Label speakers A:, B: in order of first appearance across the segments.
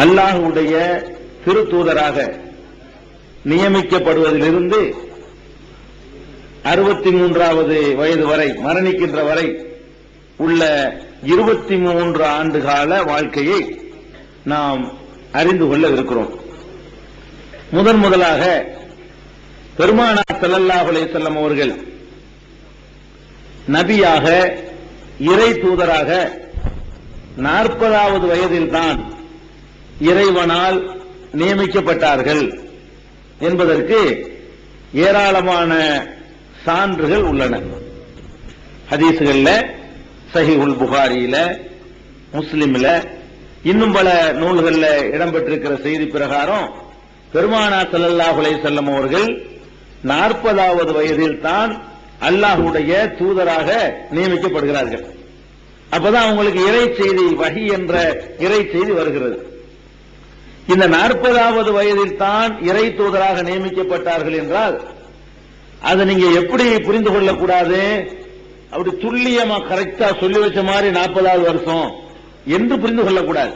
A: அல்லாஹ்வுடைய திருத்தூதராக நியமிக்கப்படுவதிலிருந்து 63வது வயது வரை மரணிக்கின்ற வரை உள்ள 23 ஆண்டு கால வாழ்க்கையை நாம் அறிந்து கொள்ள இருக்கிறோம். முதலாக பெருமானார் ஸல்லல்லாஹு அலைஹி வஸல்லம் அவர்கள் நபியாக இறை தூதராக 40வது வயதில்தான் இறைவனால் நியமிக்கப்பட்டார்கள் என்பதற்கு ஏராளமான சான்றுகள் உள்ளன. ஹதீஸ்கள்ல, சஹீஹுல் புகாரியில, முஸ்லிம்ல, இன்னும் பல நூல்களில் இடம்பெற்றிருக்கிற செய்தி பிரகாரம் பெருமானார் ஸல்லல்லாஹு அலைஹி வஸல்லம் அவர்கள் 40வது வயதில் தான் அல்லாஹ்வுடைய தூதராக நியமிக்கப்படுகிறார்கள். அப்பதான் அவங்களுக்கு இறை செய்தி, வஹி என்ற இறை செய்தி வருகிறது. இந்த 40வது வயதில் தான் இறை தூதராக நியமிக்கப்பட்டார்கள் என்றால் அதை நீங்க எப்படி புரிந்து கொள்ளக்கூடாது? அப்படி துல்லியமா கரெக்டா சொல்லி வச்ச மாதிரி 40வது வருஷம் என்று புரிந்து கொள்ளக்கூடாது.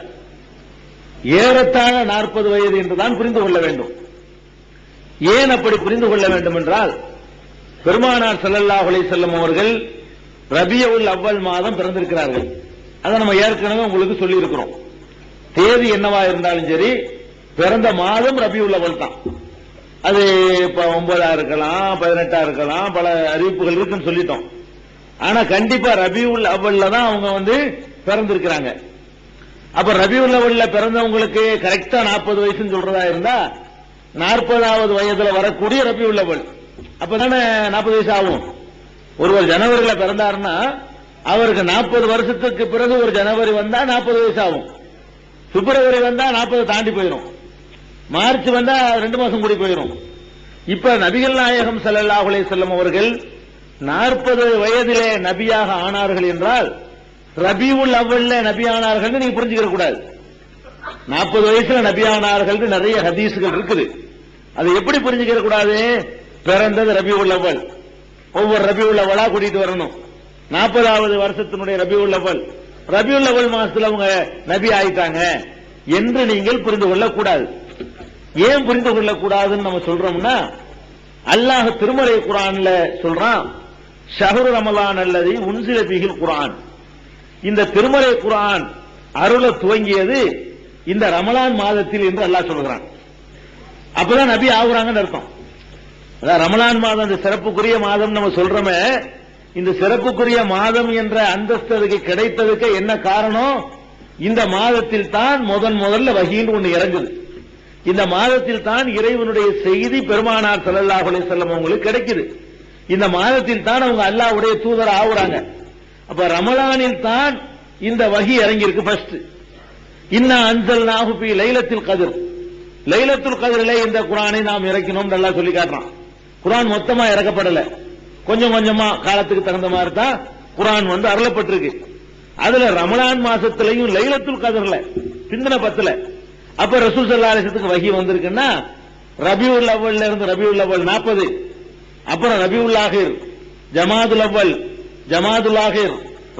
A: ஏறத்தாழ 40 வயது என்றுதான் புரிந்து கொள்ள வேண்டும். ஏன் அப்படி புரிந்து கொள்ள வேண்டும் என்றால், பெருமானார் ஸல்லல்லாஹு அலைஹி வஸல்லம் அவர்கள் ரபியுல் அவ்வல் மாதம் பிறந்திருக்கிறார்கள். அதை நம்ம ஏற்கனவே உங்களுக்கு சொல்லி இருக்கிறோம். தேதி என்னவா இருந்தாலும் சரி, பிறந்த மாதம் ரபியுல் அவ்வல் தான். அது இப்ப 9 இருக்கலாம், 18 இருக்கலாம், பல அறிவிப்புகள் இருக்குன்னு சொல்லிட்டோம். ஆனா கண்டிப்பா ரபியுல் அவ்வல்ல தான் அவங்க பிறந்திருக்கிறாங்க. அப்ப ரபியுல் அவ்வல்ல பிறந்தவங்களுக்கு கரெக்டா 40 வயசுன்னு சொல்றதா இருந்தா 40வது வயதுல வரக்கூடிய ரபியுல் அவ்வல் அப்பதானே 40 வயசு ஆகும். ஒருவர் ஜனவரியில பிறந்தாருன்னா அவருக்கு 40 வருஷத்துக்கு பிறகு ஒரு ஜனவரி வந்தா 40 வயசு ஆகும். பிப்ரவரி வந்தா 40 தாண்டி போயிடும். மார்ச் வந்தா 2 மாசம் கூடி போயிடும். இப்ப நபிகள் நாயகம் ஸல்லல்லாஹு அலைஹி வஸல்லம் அவர்கள் 40 வயதிலே நபியாக ஆனார்கள் என்றால் ரபியுல் அவ்வல்ல நபி ஆனார்கள் நீங்க புரிஞ்சுக்க கூடாது. 40 வயசுல நபி ஆனார்கள் நிறைய ஹதீஸ்கள் இருக்குது. அதை எப்படி புரிஞ்சுக்க கூடாது? பிறந்தது ரபியுல் அவ்வல், ஒவ்வொரு ரபியுல் அவ்வலா கூட்டிட்டு வரணும். 40வது வருஷத்தினுடைய ரபியுல் அவ்வல், ரபியுல் அவ்வல் மாசத்துல அவங்க நபி ஆயிட்டாங்க என்று நீங்கள் புரிந்து கொள்ளக்கூடாது. ஏன் புரிந்து கொள்ளக்கூடாதுன்னு நம்ம சொல்றோம்னா, அல்லாஹ் திருமறை குர்ஆன்ல சொல்றான், ஷஹ்ரு ரமலான் அல்லதி உன்சில பிஹில் குர்ஆன். இந்த திருமறை குர்ஆன் அருள துவங்கியது இந்த ரமலான் மாதத்தில் என்று அல்லாஹ் சொல்கிறான். அப்பதான் நபி ஆகுறாங்கன்னு அர்த்தம். அதான் ரமலான் மாதம் இந்த சிறப்புக்குரிய மாதம் நம்ம சொல்றோமே, இந்த சிறப்புக்குரிய மாதம் என்ற அந்தஸ்து அதுக்கு கிடைத்ததுக்கு என்ன காரணம்? இந்த மாதத்தில் தான் முதல்ல வஹீன்னு ஒன்று இறங்குது. இந்த மாதத்தில் தான் இறைவனுடைய செய்தி பெருமானார் ஸல்லல்லாஹு அலைஹி வஸல்லம் அவங்களுக்கு கிடைக்குது. இந்த மாதத்தில் தான் அவங்க அல்லாஹ்வுடைய தூதர் ஆகுறாங்க. அப்ப ரமலானில் தான் இந்த வஹி இறங்கி இருக்கு. ஃபர்ஸ்ட் இன்னா அன்ஸல்நாஹு ஃபீ லைலத்துல் கத்ர், லைலத்துல் கத்ரிலே இந்த குர்ஆனை நாம் இறக்கினோம் அல்லாஹ் சொல்லி காட்டுறான். குர்ஆன் மொத்தமா இறக்கப்படல, கொஞ்சம் கொஞ்சமா காலத்துக்கு தகுந்த மாதிரி தான் குர்ஆன் அருளப்பட்டிருக்கு. அதுல ரமலான் மாசத்திலையும் லைலத்துல் கத்ர்ல பிந்தின 10ல அப்ப ரசூல் ஸல்லல்லாஹு அலைஹி வஸல்லம் வஹி வந்திருக்குன்னா ரபியுல் அவ்வல்ல இருந்து ரபியுல் அவ்வல் 40, அப்புறம் ரபியுல் ஆகிர், ஜமாதுல் அவ்வல், ஜமாதுல் ஆகிர்,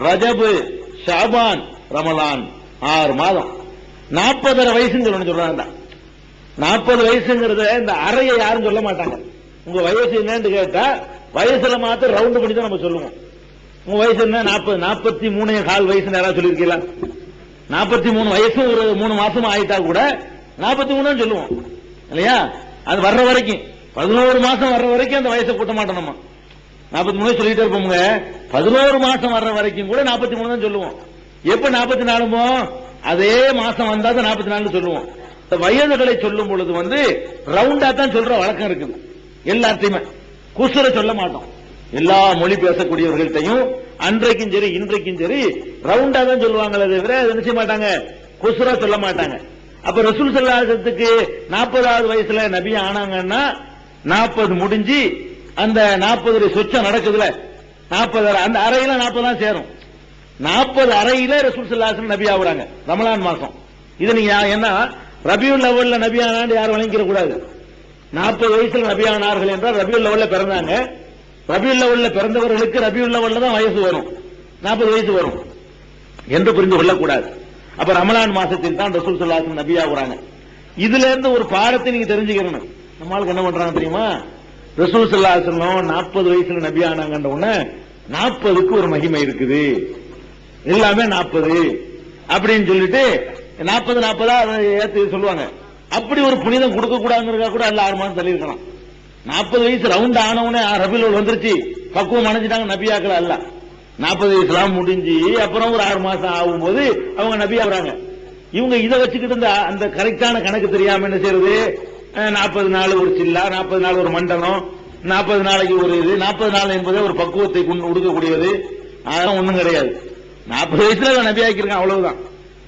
A: ரஜப், ஷாபான், ரமலான் 6 மாதம். 40 வயசுன்னு சொல்றாங்க. 40 வயசுங்கிறத இந்த அறையை யாரும் சொல்ல மாட்டாங்க. உங்க வயசு என்னன்னு கேட்டா வயசுல மாத்திரம் ரவுண்ட் பண்ணி தான் நம்ம சொல்லுவோம். உங்க வயசு என்ன? 40, 43.25 வயசு யாராவது சொல்லிருக்கீங்களா? 43 வயசு ஒரு 3 மாசம் ஆயிட்டா கூட 43 சொல்லுவோம் இல்லையா? அது வர்ற வரைக்கும் 11 மாசம் வர்ற வரைக்கும் அந்த வயசை கூட்ட மாட்டோம். நம்ம 43 சொல்லிட்டே இருப்போம். 11 மாசம் வர்ற வரைக்கும் கூட 43 தான் சொல்லுவோம். எப்ப 44மோ அதே மாசம் வந்தா தான் 44 சொல்லுவோம். வயதுகளை சொல்லும் பொழுது ரவுண்டா தான் சொல்ற வழக்கம் இருக்குது. எல்லாத்தையுமே குசுர சொல்ல மாட்டோம். எல்லா மொழி பேசக்கூடியவர்கள்ட்டையும் அன்றைக்கும் சரி இன்றைக்கும் சரி ரவுண்டா தான் சொல்லுவாங்களே தவிர என்ன செய்ய மாட்டாங்க, குசுரா சொல்ல மாட்டாங்க. அப்ப ரசூல் ஸல்லல்லாஹு அலைஹி வஸல்லத்துக்கு 40வது வயசுல நபி ஆனாங்கன்னா 40 முடிஞ்சு அந்த 40 சொச்சம் நடக்குதுல, 40 அந்த அறையில 40 தான் சேரும். 40 அறையில ரசூல் ஸல்லல்லாஹு அலைஹி வஸல்லம் நபி ஆகுறாங்க ரமலான் மாசம். இது நீங்க என்ன ரபியுல் அவ்வல்ல நபி ஆனான்னு யாரும் வழங்கிக்க கூடாது. 40 வயசுல நபி ஆனார்கள் என்றால் ரபியுல் அவ்வல்ல பிறந்தாங்க. ரபியுல் அவ்வல்ல பிறந்தவர்களுக்கு ரபியுல் அவ்வல்ல தான் வயசு வரும், 40 வயசு வரும் என்று புரிந்து கொள்ளக்கூடாது. அப்ப ரமலான் மாசத்தில் தான் ரசூல் ஸல்லல்லாஹு அலைஹி வஸல்லம் நபியாகுறாங்க. இதுல இருந்து ஒரு பாடத்தை நீங்க தெரிஞ்சுக்கணும். நம்மளுக்கு என்ன பண்றாங்க தெரியுமா? ரசூல் ஸல்லல்லாஹு அலைஹி வஸல்லம் 40 வயசுல நபி ஆனாங்கன்ற உடனே 40க்கு ஒரு மகிமை இருக்குது, எல்லாமே 40 அப்படின்னு சொல்லிட்டு 40 ஏத்து சொல்லுவாங்க. அப்படி ஒரு புனிதம் கொடுக்க கூடாதுங்கிறதா கூட அல்ல 6 மாதம் தள்ளி இருக்கலாம். 40 வயசு ரவுண்ட் ஆனவுடனே ரபியுல் வந்துருச்சு, பக்குவம் அடைஞ்சிட்டாங்க, நபியாக்கள் அல்ல. 40 வயசுலாம் முடிஞ்சு அப்புறம் ஒரு 6 மாசம் ஆகும்போது அவங்க நபியாகிறாங்க. இவங்க இதை வச்சுக்கிட்டு இருந்த அந்த கரெக்டான கணக்கு தெரியாம என்ன செய்யறது, 40 நாள் ஒரு சில்லா, 40 நாள் ஒரு மண்டலம், 40 நாளைக்கு ஒரு இது, 40 நாள் என்பதே ஒரு பக்குவத்தை கொடுக்கக்கூடியது. அதெல்லாம் ஒண்ணும் கிடையாது. 40 வயசுல நபியாக்கிருக்கான், அவ்வளவுதான்.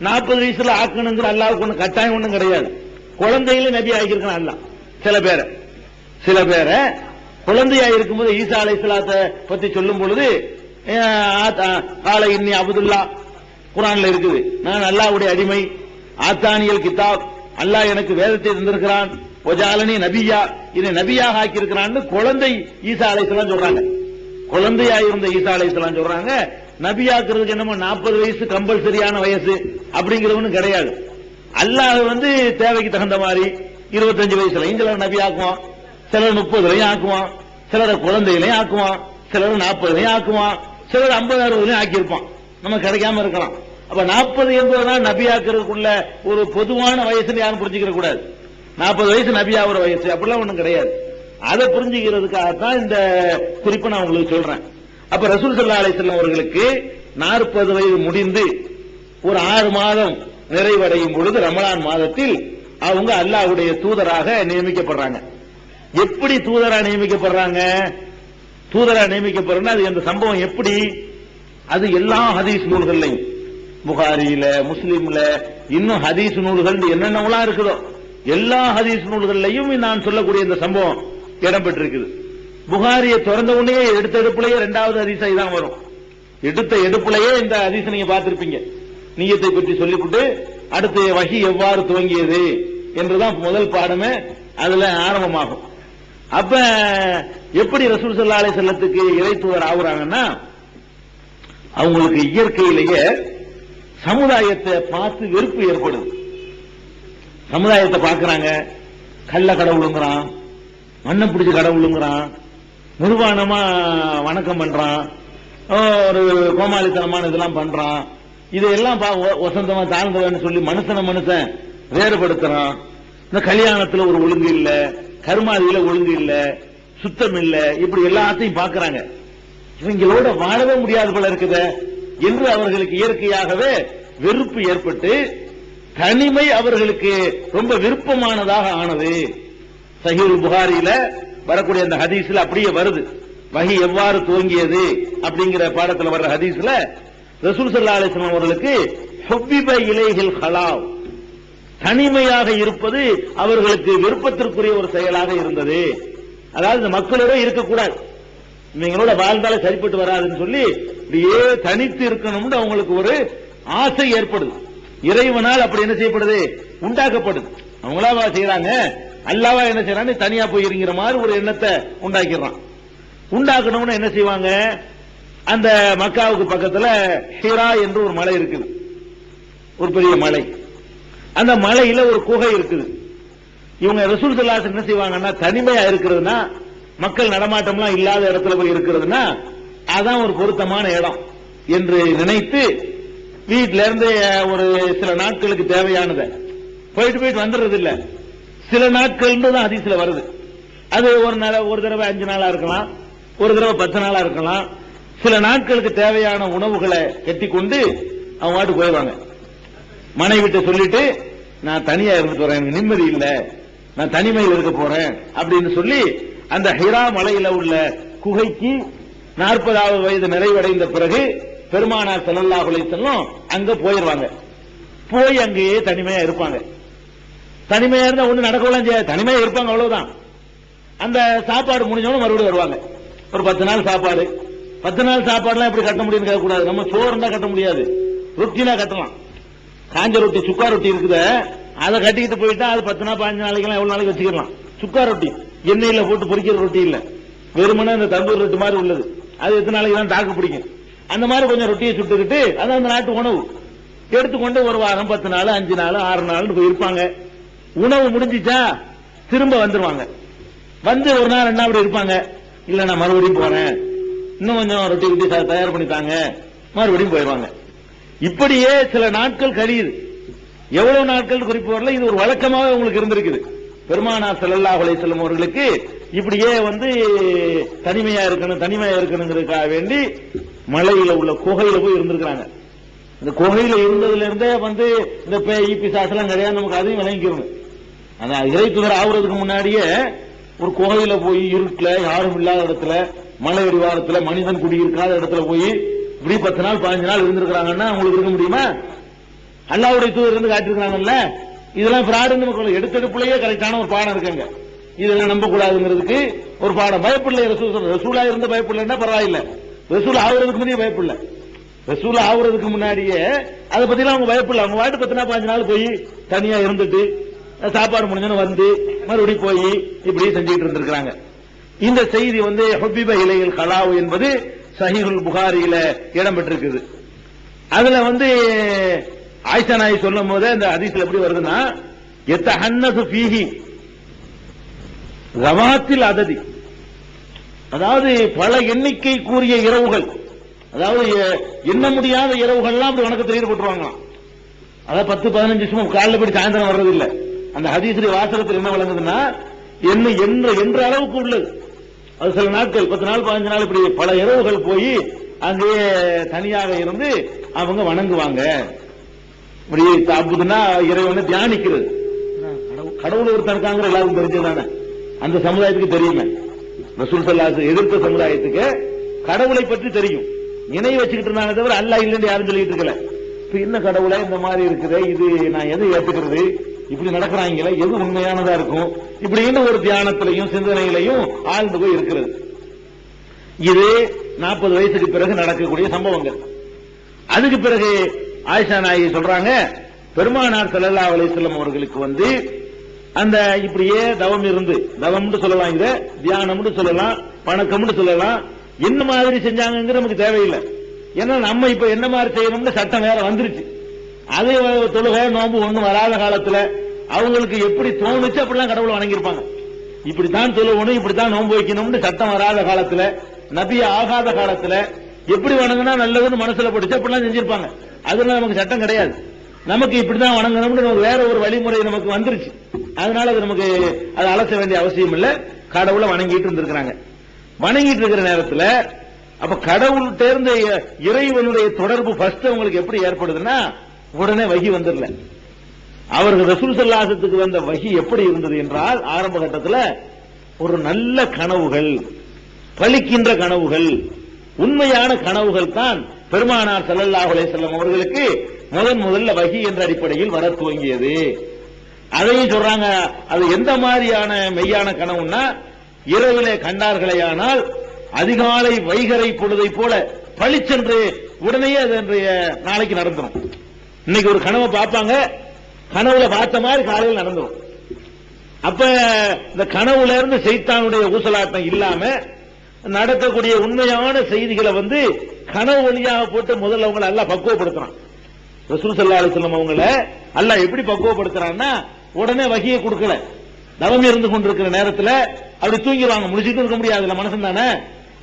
A: 40 வயசுல ஆக்கணுங்கிற அல்லாவுக்கு ஒண்ணு கட்டாயம் ஒண்ணும் கிடையாது. குழந்தையில நபி ஆகியிருக்கான் அல்ல. சில பேரை குழந்தையா இருக்கும்போது ஈசா அலைஹிஸ்ஸலாத்தை பத்தி சொல்லும் பொழுது கால இன்னி அப்துல்லா குர்ஆன்ல இருக்குது, நான் அல்லாஹ்வுடைய அடிமை, ஆத்தானியல் கிதாப், அல்லாஹ் எனக்கு வேதத்தை தந்திருக்கிறான், வஜாலனி நபியா, இதை நபியாக ஆக்கியிருக்கிறான்னு குழந்தை ஈசா அலைஹிஸ்ஸலாம் சொல்றாங்க. குழந்தையா இருந்த ஈசா அலைஹிஸ்ஸலாம் சொல்றாங்க. நபியாக்குறதுக்கு என்னமோ 40 வயசு கம்பல்சரியான வயசு அப்படிங்கிறவனு கிடையாது. அல்லாஹ் தேவைக்கு தகுந்த மாதிரி 25 வயசுலையும் சிலர் நபி ஆக்குவான், சிலர் 30லயும் ஆக்குவான், சிலர் குழந்தையிலையும் ஆக்குவான், சிலர் 40லயும் ஆக்குவான், சிலர் 50-60லயும் ஆக்கியிருப்பான். நம்ம கிடைக்காம இருக்கலாம். அப்ப 40 என்பதுதான் நபி ஆக்குறதுக்குள்ள ஒரு பொதுவான வயசுன்னு யாரும் புரிஞ்சுக்கிற கூடாது. 40 வயசு நபி ஆகிற வயசு அப்படிலாம் ஒண்ணும் கிடையாது. அதை புரிஞ்சுக்கிறதுக்காகத்தான் இந்த குறிப்பை நான் உங்களுக்கு சொல்றேன். அப்ப ரசூல் ஸல்லல்லாஹு அலைஹி வஸல்லம் அவர்களுக்கு 40 வயது முடிந்து ஒரு 6 மாதம் நிறைவடையும் பொழுது ரமலான் மாதத்தில் அவங்க அல்லாஹ்வுடைய தூதராக நியமிக்கப்படுறாங்க. எப்படி தூதரா நியமிக்கப்படுறாங்க? தூதரா நியமிக்கப்படுறா அது அந்த சம்பவம் எப்படி? அது எல்லா ஹதீஸ் நூல்கள்லையும், புகாரியில, முஸ்லிம்ல, இன்னும் ஹதீஸ் நூல்கள் என்னென்னலாம் இருக்குதோ எல்லா ஹதீஸ் நூல்கள்லையும் நான் சொல்லக்கூடிய இந்த சம்பவம் இடம்பெற்றிருக்குது. புகாரியை திறந்த உடனே எடுத்த எடுப்புலயே 2வது ஹதீஸா தான் வரும். எடுத்த எடுப்புலயே இந்த ஹதீஸ் நீங்க பார்த்திருப்பீங்க. நிய்யத்தை பற்றி சொல்லிவிட்டு அடுத்து வஹி எவ்வாறு துவங்கியது என்றுதான் முதல் பாடமே அதுல ஆரம்பமாகும். அப்ப எப்படி ரசூல் ஸல்லல்லாஹு அலைஹி வஸல்லத்துக்கு இறை தூதர் ஆகுறாங்கன்னா, அவங்களுக்கு இயற்கையிலேயே சமுதாயத்தை பார்த்து வெறுப்பு ஏற்படுது. சமுதாயத்தை பார்க்கறாங்க, கள்ள கடவுளுங்கிறான், மண்ணை பிடிச்ச கடவுளுங்கிறான், நிர்வாணமா வணக்கம் பண்றான், ஒரு கோமாளித்தனமான இதெல்லாம் பண்றான், இதையெல்லாம் வசந்தமா தாழ்ந்தவன் சொல்லி மனுஷன் வேறுபடுத்துறான். இந்த கல்யாணத்துல ஒரு ஒழுங்கு இல்ல, கருமாதியில ஒழுங்கு இல்ல, சுத்தம் இல்ல, இப்படி எல்லாத்தையும் பார்க்கறாங்க. இவங்களோட வாழவே முடியாது போல இருக்குது என்று அவர்களுக்கு இயற்கையாகவே வெறுப்பு ஏற்பட்டு தனிமை அவர்களுக்கு ரொம்ப விருப்பமானதாக ஆனது. சஹீஹுல் புகாரியில வரக்கூடிய அந்த ஹதீஸ்ல அப்படியே வருது. வஹி எவ்வாறு துவங்கியது அப்படிங்கிற பாடத்தில் வர்ற ஹதீஸ்ல ரசூல் ஸல்லல்லாஹு அலைஹி வஸல்லம் அவர்களுக்கு ஹுப்பிப இலைஹில் ஹலாவ், தனிமையாக இருப்பது அவர்களுக்கு விருப்பத்திற்குரிய ஒரு செயலாக இருந்தது. அதாவது மக்களோட இருக்கக்கூடாது, நீங்களோட வாழ்ந்தால சரிப்பட்டு வராதுன்னு சொல்லி இப்படியே தனித்து இருக்கணும்னு அவங்களுக்கு ஒரு ஆசை ஏற்படுது. இறைவனால் அப்படி என்ன செய்யப்படுது, உண்டாக்கப்படுது. அவங்களாவா செய்யறாங்க, அல்லாஹ்வா என்ன செய்யறாங்க, தனியா போயிருங்கிற மாதிரி ஒரு எண்ணத்தை உண்டாக்கிடுறான். உண்டாக்கணும்னு என்ன செய்வாங்க, அந்த மக்காவுக்கு பக்கத்துல ஹிரா என்று ஒரு மலை இருக்குது, ஒரு பெரிய மலை. அந்த மலையில ஒரு குகை இருக்குது. இவங்க ரசூல் ஸல்லல்லாஹு அலைஹி வஸல்லம் என்ன செய்வாங்கன்னா, தனிமையா இருக்கிறதுனா, மக்கள் நடமாட்டம்லாம் இல்லாத இடத்துல போய் இருக்கிறதுனா அதான் ஒரு பொருத்தமான இடம் என்று நினைத்து வீட்டில இருந்து ஒரு சில நாட்களுக்கு தேவையானதை போயிட்டு வந்துடுறது இல்ல, சில நாட்கள் தான் ஹதீஸ்ல வருது. அது ஒரு தடவை 5 நாளா இருக்கலாம், ஒரு தடவை 10 நாளா இருக்கலாம். சில நாட்களுக்கு தேவையான உணவுகளை கட்டிக்கொண்டு அவங்க வாட்டு போயிடுவாங்க. மனைவிட்ட சொல்லிட்டு, நான் தனியா இருந்துட்டு வரேன், எனக்கு நிம்மதி இல்ல, நான் தனிமையில் இருக்க போறேன் அப்படின்னு சொல்லி அந்த ஹிரா மலையில உள்ள குகைக்கு 40வது வயது நிறைவடைந்த பிறகு பெருமானார் ஸல்லல்லாஹு அலைஹி வஸல்லம் அங்க போயிடுவாங்க. போய் அங்கேயே தனிமையா இருப்பாங்க. தனிமையா இருந்தா ஒண்ணு நடக்கலாம் செய்யாது, தனிமையா இருப்பாங்க, அவ்வளவுதான். அந்த சாப்பாடு முடிஞ்சவனும் மறுபடியும் வருவாங்க. ஒரு 10 நாள் சாப்பாடு. 10 நாள் சாப்பாடுலாம் எப்படி கட்ட முடியும்னு கேட்கக்கூடாது. நம்ம சோறு தான் கட்ட முடியாது, ரொட்டினா கட்டலாம். காஞ்ச ரொட்டி, சுக்கா ரொட்டி இருக்குது, அதை கட்டிக்கிட்டு போயிட்டா அது 10 நாள் 15 நாளைக்கு எவ்வளவு நாளைக்கு வச்சுக்கலாம். சுக்கா ரொட்டி எண்ணெயில போட்டு பொரிக்கிற ரொட்டி இல்ல, வெறுமனே இந்த தந்தூர் ரொட்டி மாதிரி உள்ளது, அது எத்தனை நாளைக்கு தான் தாக்கு பிடிக்கும். அந்த மாதிரி கொஞ்சம் ரொட்டியை சுட்டுக்கிட்டு, அது அந்த நாட்டு உணவு. எடுத்துக்கொண்டு ஒரு வாரம் 10 நாள் 5 நாள் 6 நாள் போய் இருப்பாங்க. உணவு முடிஞ்சிச்சா திரும்ப வந்துருவாங்க. வந்து ஒரு நாள் 2 நாள் அப்படி இருப்பாங்க. இல்ல நான் மறுபடியும் போறேன், இன்னும் கொஞ்சம் ரொட்டி குட்டி தயார் பண்ணித்தாங்க, மறுபடியும் போயிடுவாங்க. இப்படியே சில நாட்கள் கழியுது. எவ்வளவு நாட்கள் குறிப்பு வரல, இது ஒரு வழக்கமாக உங்களுக்கு இருந்திருக்குது. பெருமானார் ஸல்லல்லாஹு அலைஹி வஸல்லம் அவர்களுக்கு இப்படியே வந்து தனிமையா இருக்கணுங்கிறதுக்காக வேண்டி மலையில உள்ள குகையில போய் இருந்திருக்கிறாங்க. இந்த குகையில இருந்ததுல இருந்தே வந்து இந்த பேய் பிசாசெல்லாம் கிடையாது, நமக்கு அதையும் விளங்கிக்கணும். அதான் இறை தூதர் ஆகுறதுக்கு முன்னாடியே ஒரு குகையில போய் இருட்டுல யாரும் இல்லாத இடத்துல மலை அடிவாரத்துல மனிதன் குடியிருக்காத இடத்துல போய் இப்படி 10 நாள் 15 நாள் இருந்திருக்கிறாங்கன்னா உங்களுக்கு இருக்க முடியுமா? அல்லாஹ்வுடைய தூதர் இருந்து காட்டிருக்காங்கல்ல. இதெல்லாம் பிராடுன்னு நமக்கு எடுத்தெடுப்புலயே கரெக்டான ஒரு பாடம் இருக்குங்க. இதெல்லாம் நம்ப கூடாதுங்கிறதுக்கு ஒரு பாடம். பயப்படல ரசூலா இருந்த பயப்படலன்னா பரவாயில்ல, ரசூல் ஆகுறதுக்கு முன்னாடியே பயப்படல. ரசூல் ஆகுறதுக்கு முன்னாடியே அதை பத்தி அவங்க பயப்படல. அவங்க வாட்டு 10 நாள் 15 நாள் போய் தனியா இருந்துட்டு சாப்பாடு முடிஞ்சோன்னு வந்து மறுபடியும் போய் இப்படி செஞ்சுட்டு இருந்திருக்கிறாங்க. இந்த செய்தி வந்து ஹுபிப இலையில் கலாவு என்பது சஹீஹுல் புகாரியில இடம்பெற்றிருக்குது. அதுல வந்து ஆயிஷா நாயகி சொல்லும் போது அந்த ஹதீஸ்ல எப்படி வருதுன்னா, யத்தஹன்னசு ஃபீஹி ரவாத்தில் அததி, அதாவது பல எண்ணிக்கை கூறிய இரவுகள், அதாவது எண்ண முடியாத இரவுகள்லாம் அப்படி வணக்கத்தில் ஈடுபட்டுருவாங்களாம். அதாவது 10-15 நிமிஷம் காலைல போய் சாயந்தரம் வர்றது இல்ல. அந்த ஹதீஸுடைய வாசகத்தில் என்ன வழங்குதுன்னா, என்ற அளவுக்கு உள்ளது. அது சில நாட்கள் 10 நாள் 15 நாள் இப்படி பல இரவுகள் போய் அங்கேயே தனியாக இருந்து அவங்க வணங்குவாங்க. இப்படி தாப்புதுன்னா இறைவனை தியானிக்கிறது. கடவுள் ஒருத்தன் இருக்காங்க எல்லாருக்கும் தெரிஞ்சதானே, அந்த சமுதாயத்துக்கு தெரியுமே. ரசூல் ஸல்லல்லாஹு எதிர்த்த சமுதாயத்துக்கு கடவுளை பற்றி தெரியும். இணை வச்சுக்கிட்டு இருந்தாங்க தவிர அல்லாஹ் இல்லைன்னு யாரும் சொல்லிட்டு இருக்கல. இப்ப என்ன கடவுளை இந்த மாதிரி இருக்குது, இது நான் எதை ஏத்துக்கிறது, இப்படி நடக்கிறாங்களே எது உண்மையானதா இருக்கும், இப்படின்னு ஒரு தியானத்திலையும் சிந்தனையிலையும் ஆழ்ந்து போய் இருக்கிறது. இது 40 வயசுக்கு பிறகு நடக்கக்கூடிய சம்பவங்கள். அதுக்கு பிறகு ஆயிஷா நாயகி சொல்றாங்க, பெருமானார் ஸல்லல்லாஹு அலைஹி வஸல்லம் அவர்களுக்கு வந்து அந்த இப்படியே தவம் இருந்து, தவம்னு சொல்லலாம், இத தியானம்னு சொல்லலாம், வணக்கம்னு சொல்லலாம், என்ன மாதிரி செஞ்சாங்க நமக்கு தேவையில்லை. ஏன்னா நம்ம இப்ப என்ன மாதிரி செய்யணும்னு சட்டம் வேற வந்துருச்சு. அதே தொழுகை நோம்பு ஒண்ணும் வராத காலத்துல அவங்களுக்கு எப்படி தோணுச்சு அப்படிலாம் கடவுளை வணங்கியிருப்பாங்க. இப்படித்தான் தொழுகணும், இப்படித்தான் நோம்பு வைக்கணும்னு சட்டம் வராத காலத்துல, நபி ஆகாத காலத்துல எப்படி வணங்கினா நல்லதுன்னு மனசுல படிச்சு அப்படிலாம் செஞ்சிருப்பாங்க. அதனால நமக்கு சட்டம் கிடையாது. நமக்கு இப்படிதான் வணங்கணும்னு நமக்கு வேற ஒரு வழிமுறை நமக்கு வந்துருச்சு. அதனால அது நமக்கு அதை அலச வேண்டிய அவசியம் இல்ல. கடவுளை வணங்கிட்டு இருந்திருக்கிறாங்க. வணங்கிட்டு இருக்கிற நேரத்தில் அப்ப கடவுள் தேர்ந்த இறைவனுடைய தொடர்பு ஃபர்ஸ்ட் உங்களுக்கு எப்படி ஏற்படுதுன்னா, உடனே வகி வந்துடல. அவர்கள் ரசூல் ஸல்லல்லாஹு அலைஹி வஸல்லம் வந்த வகி எப்படி இருந்தது என்றால், ஆரம்ப கட்டத்தில் ஒரு நல்ல கனவுகள், பலிக்கின்ற கனவுகள், உண்மையான கனவுகள் தான் பெருமானார் ஸல்லல்லாஹு அலைஹி வஸல்லம் அவர்களுக்கு முதல்ல வகி என்ற அடிப்படையில் வர துவங்கியது. அதையும் சொல்றாங்க. அது எந்த மாதிரியான மெய்யான கனவுன்னா, இரவிலே கண்டார்களேயானால் அதிகாலை வைகரை பொழுதை போல பளிச்சென்று உடனே அது நாளைக்கு நடந்துடும். இன்னைக்கு ஒரு கனவை பார்ப்பாங்க, கனவுல பார்த்த மாதிரி காலையில் நடந்துடும். அப்ப இந்த கனவுல இருந்து சைத்தானுடைய ஊசலாட்டம் இல்லாம நடக்கக்கூடிய உண்மையான செய்திகளை வந்து கனவு வழியாக போட்டு முதல்ல அவங்களை அல்லாஹ் பக்குவப்படுத்துறான். ரசூல் ஸல்லல்லாஹு அலைஹி வஸல்லம் அவங்களை அல்லாஹ் எப்படி பக்குவப்படுத்துறான்னா, உடனே வகியை கொடுக்கல. தவம் இருந்து கொண்டிருக்கிற நேரத்தில் அப்படி தூங்கிடுவாங்க, முடிச்சுட்டு இருக்க முடியாது மனசன் தானே.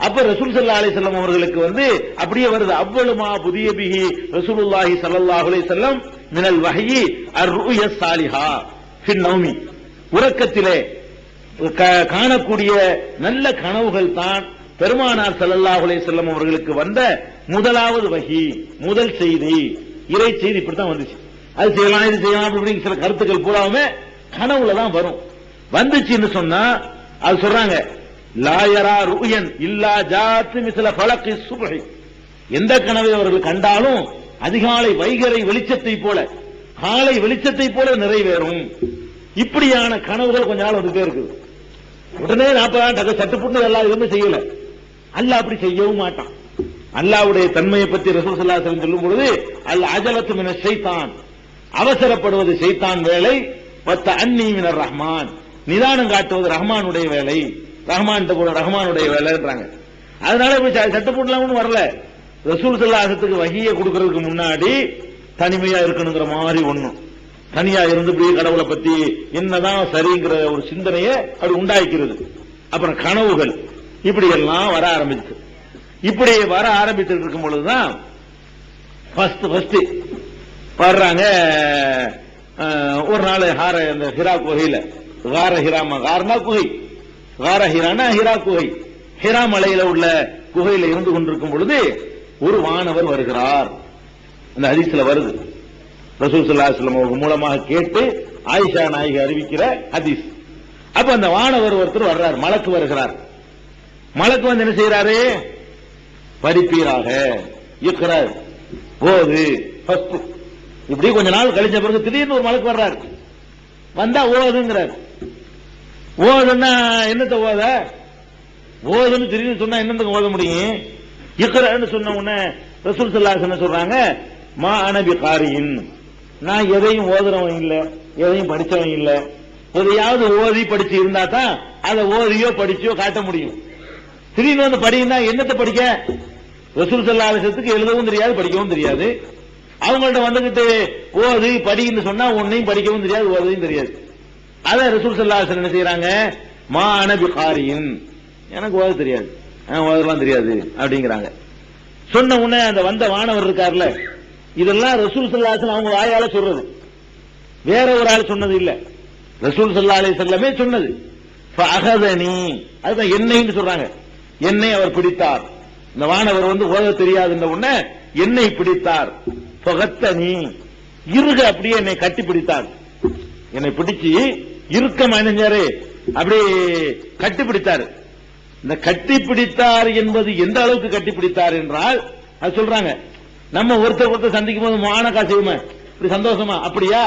A: அப்ப ரசூல் ஸல்லல்லாஹு அலைஹி வஸல்லம் அவர்களுக்கு வந்து அப்படியே வருது, அவ்வளுமா புதிய பிஹி ரசூலுல்லாஹி ஸல்லல்லாஹு அலைஹி வஸல்லம் மினல் வஹ்யி அர்-ருயா ஸாலிஹா ஃபின் நௌமி, உறக்கத்திலே காணக்கூடிய நல்ல கனவுகள் தான் பெருமானார் ஸல்லல்லாஹு அலைஹி வஸல்லம் அவர்களுக்கு வந்த முதலாவது வஹி, முதல் செய்தி, இறை செய்தி. இப்படித்தான் வந்துச்சு. அது செய்யலாம் இது செய்யலாம் அப்படின்னு சில கருத்துக்கள் பூராவுமே கனவுல தான் வரும். வந்துச்சுன்னு சொன்னா அது சொல்றாங்க, லாயரா ருயன் இல்லா ஜாத்து மிஸ்ல ஃபலகி சுப்ஹி, எந்த கனவை அவர்கள் கண்டாலும் அதிகாலை வைகரை வெளிச்சத்தை போல, காலை வெளிச்சத்தை போல நிறைவேறும். இப்படியான கனவுகள் கொஞ்ச நாள் வந்துட்டே இருக்குது. உடனே 40 சட்டுப்புட்டு எல்லாம் எதுவுமே செய்யல. அல்லாஹ் அப்படி செய்யவும் மாட்டான். அல்லாஹ்வுடைய தன்மையை பற்றி ரசூல் ஸல்லல்லாஹு அலைஹி வஸல்லம் சொல்லும் பொழுது, அல் அஜலத்து மின ஷைத்தான், அவசரப்படுவது ஷைத்தான் வேலை, வத்த அன்னி மினர் ரஹ்மான், நிதானம் காட்டுவது ரஹ்மானுடைய வேலை, ரஹ்மானுடைய வேலைன்றாங்க. அதனால சட்டப்பூட்டலாம் ஒன்றும் வரல. ரசூல் ஸல்லல்லாஹு அலைஹி வஸல்லம் வஹியை கொடுக்கறதுக்கு முன்னாடி தனிமையா இருக்கணுங்கிற மாதிரி ஒண்ணும், தனியா இருந்து இப்படி கடவுளை பத்தி என்னதான் சரிங்கிற ஒரு சிந்தனையை அப்படி உண்டாக்கிறது. அப்புறம் கனவுகள் இப்படி எல்லாம் வர ஆரம்பிச்சு. இப்படி வர ஆரம்பித்து இருக்கும் பொழுதுதான் வர்றாங்க. ஒரு நாள் அந்த ஹிரா குகையில, காரனா குகை, கார ஹிரானா ஹிரா குகை, ஹிரா மலையில உள்ள குகையில இருந்து கொண்டிருக்கும் பொழுது ஒரு வானவர் வருகிறார். அந்த ஹதீஸ்ல வருது, ரசூல் ஸல்லல்லாஹு அலைஹி வஸல்லம் மூலமாக கேட்டு ஆயிஷா நாயகி அறிவிக்கிற ஹதீஸ். அப்ப அந்த வானவர் ஒருத்தர் வர்றார், மலக்கு வருகிறார். மலக்கு வந்து என்ன செய்யறாரு? படிப்பீராக இருக்கிறார், ஓது ஃபர்ஸ்ட். இப்படி கொஞ்ச நாள் கழிச்ச பிறகு திடீர்னு ஒரு மலக்கு வர்றாரு, வந்தா ஓதுங்கிறார். ஓதுன்னா என்னத்த ஓத? ஓதுன்னு திடீர்னு சொன்னா என்னத்துக்கு ஓத முடியும்? இக்ரான்னு சொன்ன உடனே ரசூல் ஸல்லல்லாஹு அலைஹி வஸல்லம் சொல்றாங்க, மா அன பிகாரியின், நான் எதையும் ஓதுறவன் இல்ல, எதையும் படிச்சவன் இல்ல. எதையாவது ஓதி படிச்சு இருந்தா தான் அதை ஓதியோ படிச்சோ காட்ட முடியும். திடீர்னு வந்து படினா என்னத்தை படிக்க? ரசூல் ஸல்லல்லாஹு அலைஹி வஸல்லத்துக்கு எழுதவும் தெரியாது, படிக்கவும் தெரியாது. அவங்கள்ட்ட வந்துகிட்டு ஓது படின்னு சொன்னா ஒன்னையும் படிக்கவும் தெரியாது, ஓதவும் தெரியாது. அத ரசூல் ஸல்லல்லாஹு அலைஹி வஸல்லம் என்ன செய்யறாங்க? மா அன பிகாரியின், எனக்கு ஓத தெரியாது, ஓதலாம் தெரியாது அப்படிங்கிறாங்க. சொன்ன உடனே அந்த வந்த வானவர் இருக்கார்ல, இதெல்லாம் ரசூல் ஸல்லல்லாஹு அலைஹி வஸல்லம் அவங்க வாயால சொல்றது, வேற ஒரு ஆள் சொன்னது இல்ல, ரசூல் ஸல்லல்லாஹு அலைஹி வஸல்லமே சொன்னது. ஃபஅகதனி, அதுதான் என்னைன்னு சொல்றாங்க. என்னை அவர் பிடித்தார். இந்த வானவர் வந்து ஓத தெரியாதுன்ற உடனே என்னை பிடித்தார். ஃபகத்தனி, இருக அப்படியே என்னை கட்டி பிடித்தார். என்னை பிடிச்சு இறுக்கம் அணிஞ்சாரு, அப்படியே கட்டி பிடித்தார். இந்த கட்டி பிடித்தார் என்பது எந்த அளவுக்கு கட்டி பிடித்தார் என்றால், அது சொல்றாங்க, நம்ம ஒருத்தர் சந்திக்கும் போது மானக்கா செய்யுமா, இப்படி சந்தோஷமா, அப்படியா?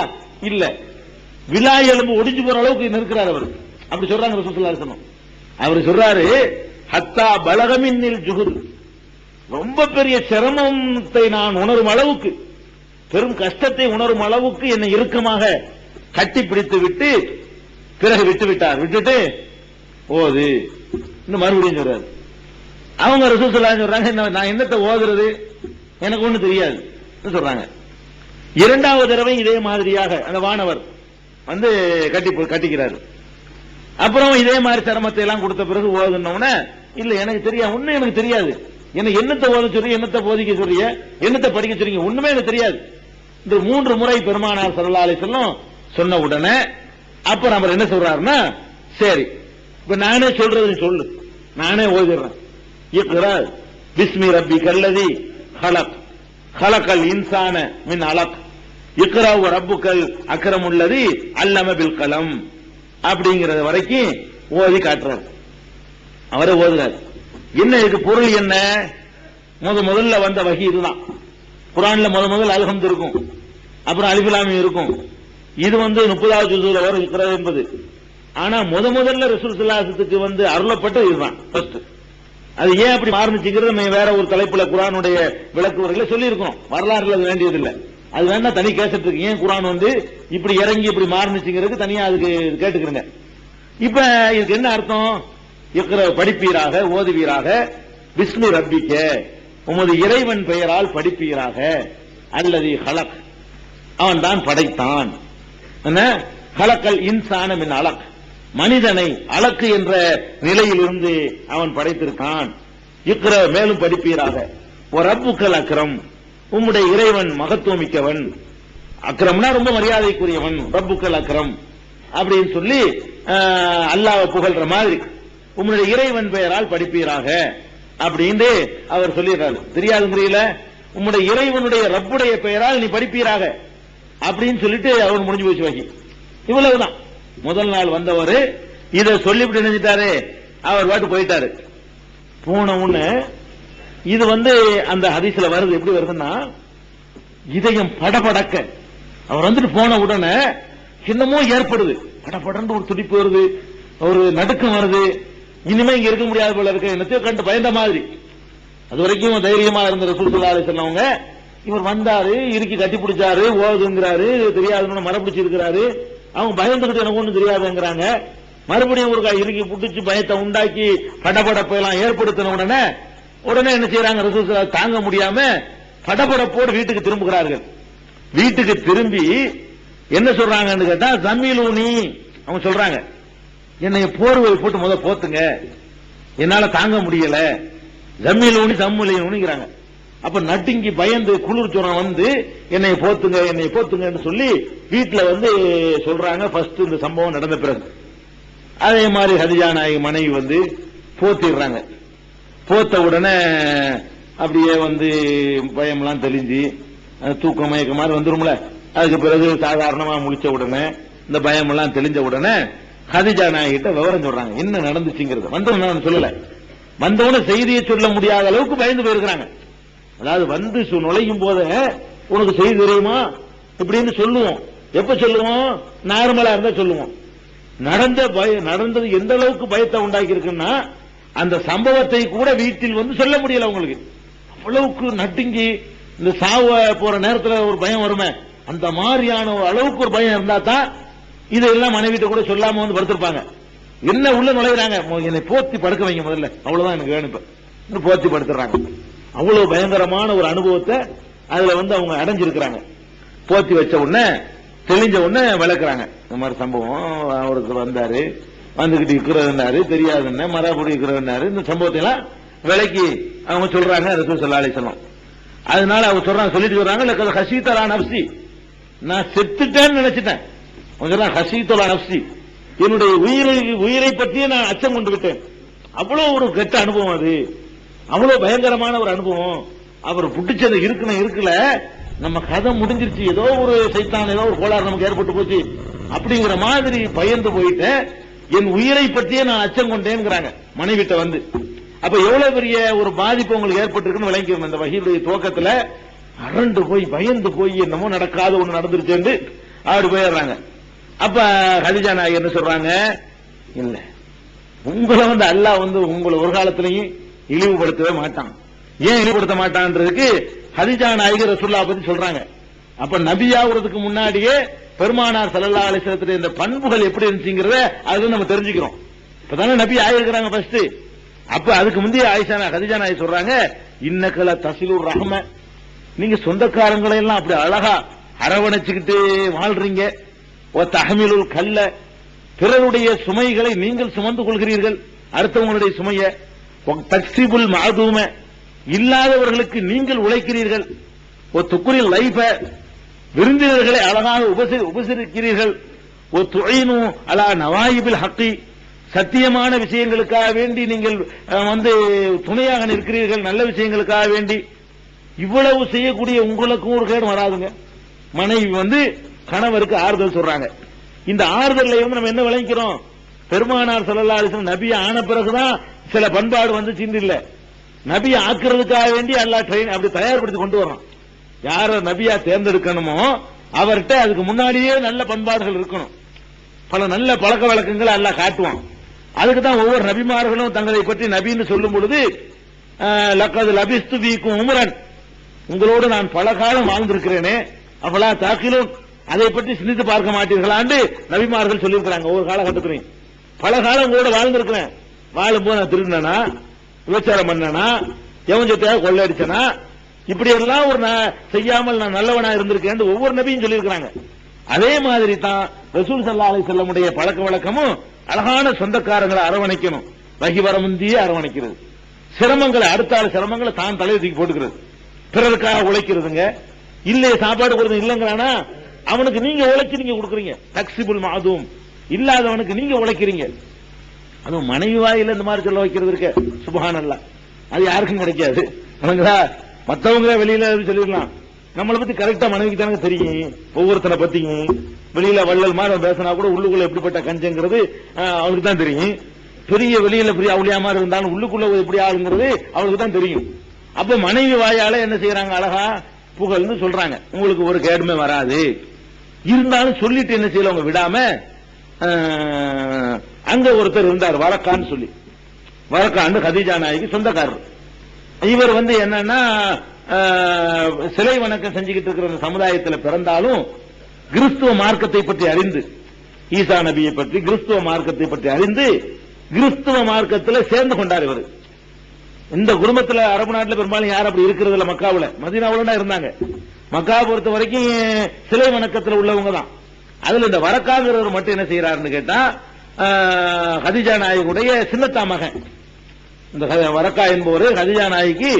A: இல்ல, விழா எலும்பு ஒடிஞ்சு போற அளவுக்கு நிற்கிறார் அவர். அப்படி சொல்றாங்க ரசூல் ஸல்லல்லாஹு அலைஹி வஸல்லம். அவர் சொல்றாரு, ஹத்தா பலகமின்னில் ஜுஹுத், ரொம்ப பெரிய சிரமத்தை நான் உணரும் அளவுக்கு, பெரும் கஷ்டத்தை உணரும் அளவுக்கு என்னை இறுக்கமாக கட்டி பிடித்து விட்டு பிறகு விட்டு விட்டார். விட்டுட்டு ஓது இன்னும் மறுபடியும் சொல்றாரு. அவங்க ரசூல் ஸல்லல்லாஹு அலைஹி வஸல்லம் சொல்றாங்க, நான் என்னத்தை ஓதுறது, எனக்கு ஒண்ணு தெரியாது சொல்றாங்க. இரண்டாவது தடவை இதே மாதிரியாக அந்த வானவர் வந்து கட்டிக்கிறாரு. அப்புறம் இதே மாதிரி சிரமத்தை எல்லாம் கொடுத்த பிறகு ஓதுனோம்னா, இல்ல எனக்கு தெரியாது, ஒண்ணு எனக்கு தெரியாது, என்ன என்னத்தை ஓத சொல்றீங்க, என்னத்தை போதிக்க சொல்றீங்க, என்னத்தை படிக்க சொல்றீங்க, ஒண்ணுமே எனக்கு தெரியாது. இந்த 3 முறை பெருமானார் ஸல்லல்லாஹு அலைஹி வஸல்லம் சொன்ன உடனே அப்புறம் அவர் என்ன சொல்றாருன்னா, சரி இப்ப நானே சொல்றது சொல்லு, நானே ஓதிடுறேன். இக்ரா பிஸ்மி ரப்பிக்கல் லதீ ஹலக், ஹலக்கல் இன்சான மின் அலக், இக்ரா ரப்புக்கல் அக்ரமுல் லதீ அல்லம பில் கலம் அப்படிங்கறது வரைக்கும் ஓதி காட்டுறார். அவரே ஓதுறார். என்ன இதுக்கு பொருள் என்ன? முதல்ல வந்த வஹி இதுதான். குர்ஆன்ல முதல் அல்ஹம்து இருக்கும், அப்புறம் அலிஃப் லாம் மீம் இருக்கும். இது வந்து 30வது ஜுஸுல வரும் இக்ரா என்பது. ஆனா முதல்ல ரசூல் ஸல்லல்லாஹு அலைஹி வஸல்லத்துக்கு வந்து அருளப்பட்டது இதுதான் ஃபர்ஸ்ட். அது ஏன் அப்படி மாறுனுச்சுங்கிறது நம்ம வேற ஒரு தலைப்புல குர்ஆனுடைய விளக்குவர்களை சொல்லி இருக்கோம். வரலாறுல அது வேண்டியதில்லை, அது வேணா தனி கேசட் இருக்கு. ஏன் குர்ஆன் வந்து இப்படி இறங்கி இப்படி மாறுனுச்சுங்கிறது தனியா அதுக்கு கேட்டுக்கிறங்க. இப்ப இதுக்கு என்ன அர்த்தம்? இக்ரா படிப்பீராக, ஓதுவீராக, பிஸ்மி ரப்பிக்க, உமது இறைவன் பெயரால் படிப்பீராக, அல்லதி ஹலக், அவன் தான் படைத்தான். என்ன? ஹலக்கல் இன்சான மின் அலக், மனிதனை அலக்கு என்ற நிலையிலிருந்து அவன் படைத்திருக்கான். இக்ரா மேலும் படிப்பீராக, ரப்புக்கல் அக்ரம், உம்முடைய இறைவன் மகத்துவமிக்கவன். அக்ரம்னா ரொம்ப மரியாதைக்குரியவன், ரப்புக்கல் அக்ரம் அப்படின்னு சொல்லி அல்லாஹ்வை புகழ்ற மாதிரி உம்முடைய இறைவன் பெயரால் படிப்பீராக அப்படின்னு அவர் சொல்லிடுறாரு. தெரியாதுங்கிறீல, உம்முடைய இறைவனுடைய ரப்புடைய பெயரால் நீ படிப்பீராக அப்படின்னு சொல்லிட்டு அவர் முடிஞ்சு போச்சு வகி. இவ்வளவுதான். முதல் நாள் வந்தவர் இதை சொல்லிவிட்டு நினைச்சிட்டாரு, அவர் பாட்டு போயிட்டாரு. போன உடனே இது வந்து அந்த ஹதீஸ்ல வருது, எப்படி வருதுன்னா, இதயம் படபடக்க அவர் வந்துட்டு போன உடனே என்னமோ ஏற்படுது, படபடன்னு ஒரு துடிப்பு வருது, ஒரு நடுக்கம் வருது. இனிமே இங்க இருக்க முடியாது போல இருக்க, என்னத்தையோ கண்டு பயந்த மாதிரி. அது வரைக்கும் தைரியமா இருந்த ரசூல் ஸல்லல்லாஹு அலைஹி வஸல்லம் இவர் வந்தாரு, இறுக்கி கட்டி பிடிச்சாரு, ஓதுங்கிறாரு, தெரியாதுன்னு மரப்பிடிச்சு இருக்கிறாரு. அவங்க பயந்துகிட்டு எனக்கு ஒண்ணு தெரியாதுங்கிறாங்க. மறுபடியும் ஒரு இறுக்கி பிடிச்சு பயத்தை உண்டாக்கி படபடப்பெல்லாம் ஏற்படுத்தின உடனே என்ன செய்யறாங்க? ரசூல் ஸல்லல்லாஹு தாங்க முடியாம படபடப்போடு வீட்டுக்கு திரும்புகிறார்கள். வீட்டுக்கு திரும்பி என்ன சொல்றாங்கன்னு கேட்டா ஜமீலூனி அவங்க சொல்றாங்க, என்னைய போர்வை போட்டு போத்துங்க, என்னால தாங்க முடியல. ஜமீலூனி சம்முலிங்கிறாங்க. அப்ப நட்டுங்கி பயந்து குளிர் ஜுரம் வந்து என்னை போத்துங்கன்னு சொல்லி வீட்டுல சொல்றாங்க. ஃபர்ஸ்ட் இந்த சம்பவம் நடந்த பிறகு அதே மாதிரி ஹதிஜா நாயகி மனைவி போத்திடுறாங்க. போத்த உடனே அப்படியே பயம்லாம் தெளிஞ்சு தூக்கம் மயக்க மாதிரி வந்துரும்ல. அதுக்கு பிறகு சாதாரணமா முடிச்ச உடனே இந்த பயம் எல்லாம் தெளிஞ்ச உடனே ஹதிஜா நாயகிட்ட விவரம் சொல்றாங்க, என்ன நடந்துச்சுங்கிறது. வந்தவன சொல்லல, வந்தவன செய்தியை சொல்ல முடியாத அளவுக்கு பயந்து போயிருக்கிறாங்க. அதாவது நுழையும் போத உனக்கு செய்தி தெரியுமா இப்படின்னு சொல்லுவோம். எப்ப சொல்லுவோம்? நார்மலா இருந்தா சொல்லுவோம். நடந்தது எந்த அளவுக்கு பயத்தை உண்டாக்கி இருக்குன்னா, அந்த சம்பவத்தை கூட வீட்டில் சொல்ல முடியல அவங்களுக்கு. அவ்வளவுக்கு நட்டுங்கி இந்த சாவ போற நேரத்தில் ஒரு பயம் வருமே, அந்த மாதிரியான அளவுக்கு ஒரு பயம் இருந்தா தான் இதெல்லாம் மனைவிட்ட கூட சொல்லாம படுத்திருப்பாங்க. என்ன உள்ள நுழைகிறாங்க, என்னை போத்தி படுக்க வைங்க முதல்ல, அவ்வளவுதான் எனக்கு வேணும், போத்தி படுத்துறாங்க. அவ்வளவு பயங்கரமான ஒரு அனுபவத்தை அதுல அவங்க அடைஞ்சிருக்கிறாங்க. போத்தி வச்ச உடனே தெளிஞ்ச உடனே விளக்குறாங்க. இந்த மாதிரி சம்பவம் அவருக்கு வந்தாரு, வந்துகிட்டு இருக்கிறது தெரியாது, மரபடி இருக்கிறது, இந்த சம்பவத்தை எல்லாம் விளக்கி அவங்க சொல்றாங்க ரசூல் ஸல்லல்லாஹு அலைஹி வஸல்லம். அதனால அவங்க சொல்லிட்டு சொல்றாங்க, லக்கத் ஹஸீதலா நஃப்ஸி, நான் செத்துட்டேன்னு நினைச்சிட்டேன். ஹஸீதலா நஃப்ஸி, என்னுடைய உயிரை பற்றியே நான் அச்சம் கொண்டு விட்டேன். அவ்வளவு ஒரு கெட்ட அனுபவம், அது அவ்வளவு பயங்கரமான ஒரு அனுபவம். அவர் புட்டிச்சது இருக்குல, நம்ம கதை முடிஞ்சிருச்சு, ஏதோ ஒரு சைத்தான் ஏதோ ஒரு கோளாறு நமக்கு ஏற்பட்டு போச்சு அப்படிங்கிற மாதிரி பயந்து போயிட்டேன். என் உயிரை பற்றியே நான் அச்சம் கொண்டேங்கிறாங்க மனைவிட்ட அப்ப எவ்வளவு பெரிய ஒரு பாதிப்பு உங்களுக்கு ஏற்பட்டிருக்குன்னு விளங்கிக்கணும். இந்த வஹீயுடைய துவக்கத்துல அரண்டு போய் பயந்து போய் என்னமோ நடக்காத ஒண்ணு நடந்துருச்சு அப்படி போயிடுறாங்க. அப்ப ஹதிஜா நாயகி என்ன சொல்றாங்க, இல்ல உங்களை அல்லாஹ் உங்களை ஒரு காலத்திலையும் இழிவுபடுத்தவே மாட்டான். ஏன் இழிவுபடுத்த மாட்டான்றதுக்கு ஹதிஜா நாயகி ரசூலுல்லாஹ் பத்தி சொல்றாங்க. அப்ப நபியாவுறதுக்கு முன்னாடியே பெருமானார் ஸல்லல்லாஹு அலைஹி வஸல்லம் இந்த பண்புகள் எப்படி இருந்துச்சுங்கிறத அதுல நம்ம தெரிஞ்சுக்கிறோம். இப்பதானே நபி ஆயிருக்கிறாங்க ஃபர்ஸ்ட். அப்ப அதுக்கு முந்தைய ஹதிஜா நாயகி சொல்றாங்க, இன்னக்கல தஸிலுர் ரஹ்ம, நீங்க சொந்தக்காரங்களை எல்லாம் அப்படி அழகா அரவணைச்சுக்கிட்டு வாழ்றீங்க. ஓ தஹ்மிலுல் கல்ல, பிறருடைய சுமைகளை நீங்கள் சுமந்து கொள்கிறீர்கள், அடுத்தவங்களுடைய சுமைய. தக்ஸிபுல் மஅதூம, இல்லாதவர்களுக்கு நீங்கள் உழைக்கிறீர்கள். ஓ துக்குரில் லைஃப, விருந்தினர்களை அழகாக உபசரிக்கிறீர்கள். ஓ துஈனு அலா நவாயிபில் ஹக்கி, சத்தியமான விஷயங்களுக்காக வேண்டி நீங்கள் துணையாக நிற்கிறீர்கள், நல்ல விஷயங்களுக்காக வேண்டி. இவ்வளவு செய்யக்கூடிய உங்களுக்கும் ஒரு கேடு வராதுங்க. மனைவி கணவருக்கு ஆறுதல் சொல்றாங்க. இந்த ஆறுதலை நம்ம என்ன விளங்கிக்கிறோம், பெருமானார் ஸல்லல்லாஹு அலைஹி வஸல்லம் நபி ஆன பிறகுதான் சில பண்பாடு இல்ல, நபி ஆக்குறதுக்காக வேண்டி அல்லாஹ் ட்ரெயின் அப்படி தயார்படுத்தி கொண்டு வரோம். யார நபியா தேர்ந்தெடுக்கணுமோ அவர்கிட்ட அதுக்கு முன்னாடியே நல்ல பண்பாடுகள் இருக்கணும், பல நல்ல பழக்க வழக்கங்களை அல்லாஹ் காட்டுவான். அதுக்கு தான் ஒவ்வொரு நபிமார்களும் தங்களை பற்றி நபின்னு சொல்லும் பொழுது, லக்கத் லபிஸ்து ஃபீக்கும் உம்ரன், உங்களோடு நான் பல காலம் வாழ்ந்திருக்கிறேனே, அவளா தாக்கிலும் அதை பற்றி சிந்தித்து பார்க்க மாட்டீர்களான்னு நபிமார்கள் சொல்லியிருக்கிறாங்க. ஒவ்வொரு காலகட்டத்திலையும் பல காலம் உங்களோட வாழ்ந்திருக்கிறேன், வாழும்போது நான் திருடினா, விபச்சாரம் பண்ணனா, எவஞ்சத்தையாக கொள்ளையடிச்சனா, இப்படி எல்லாம் ஒரு செய்யாமல் நான் நல்லவனா இருந்திருக்கேன் ஒவ்வொரு நபியும் சொல்லியிருக்கிறாங்க. அதே மாதிரி தான் ரசூல் ஸல்லல்லாஹு அலைஹி வஸல்லமுடைய பழக்க வழக்கமும் அழகான சொந்தக்காரங்களை அரவணைக்கணும், வகி வர முந்தியே அரவணைக்கிறது, சிரமங்களை அடுத்த சிரமங்களை தான் தலையை தூக்கி போட்டுக்கிறது, பிறருக்காக உழைக்கிறதுங்க. இல்லையே சாப்பாடு கொடுத்து இல்லைங்கிறானா அவனுக்கு நீங்க உழைச்சு நீங்க கொடுக்குறீங்க. தக்ஸிபுல் மஅதூம், இல்லாதவனுக்கு நீங்க உழைக்கிறீங்க. அதுவும் மனைவி வாயில இந்த மாதிரி சொல்ல வைக்கிறது இருக்க, சுப்ஹானல்லாஹ், அது யாருக்கும் கிடைக்காது. மற்றவங்க வெளியில சொல்லிடலாம், நம்மளை பத்தி கரெக்டா மனைவிக்கு தானே தெரியும். ஒவ்வொருத்தனை பத்தியும் வெளியில வள்ளல் மாதிரி பேசினா கூட உள்ளுக்குள்ள எப்படிப்பட்ட கஞ்சங்கிறது அவளுக்கு தான் தெரியும். பெரிய வெளியில பெரிய அவளியா மாதிரி இருந்தாலும் உள்ளுக்குள்ள எப்படி ஆளுங்கிறது அவளுக்கு தான் தெரியும். அப்ப மனைவி வாயால என்ன செய்யறாங்க, அழகா புகழ்ந்து சொல்றாங்க, உங்களுக்கு ஒரு கேடுமே வராது. இருந்தாலும் சொல்லிட்டு என்ன செய்யல, அவங்க விடாம அங்க ஒருத்தர் இருந்தார் வரக்கான்னு சொல்லி, வரக்கான்னு ஹதீஜா நாயகி சொந்தக்காரர். இவர் என்னன்னா சிலை வணக்கம் செஞ்சுக்கிட்டு இருக்கிற சமுதாயத்தில் பிறந்தாலும் கிறிஸ்துவ மார்க்கத்தை பற்றி அறிந்து, ஈசா நபியை பற்றி கிறிஸ்துவ மார்க்கத்தை பற்றி அறிந்து கிறிஸ்துவ மார்க்கத்தில் சேர்ந்து கொண்டார் இவர். இந்த குடும்பத்தில் அரபு நாட்டில் பெரும்பாலும் யார் அப்படி இருக்கிறது இல்ல, மக்காவில் மதீனாவுல இருந்தாங்க. மக்கா பொறுத்த வரைக்கும் சிலை வணக்கத்தில் உள்ளவங்க தான். அதுல இந்த வரக்காங்கிறவர் மட்டும் என்ன செய்யறாருன்னு கேட்டா, ஹதிஜா நாயகுடைய சின்னத்தா மகன். இந்த வரக்கா என்பவர் ஹதிஜா நாயகி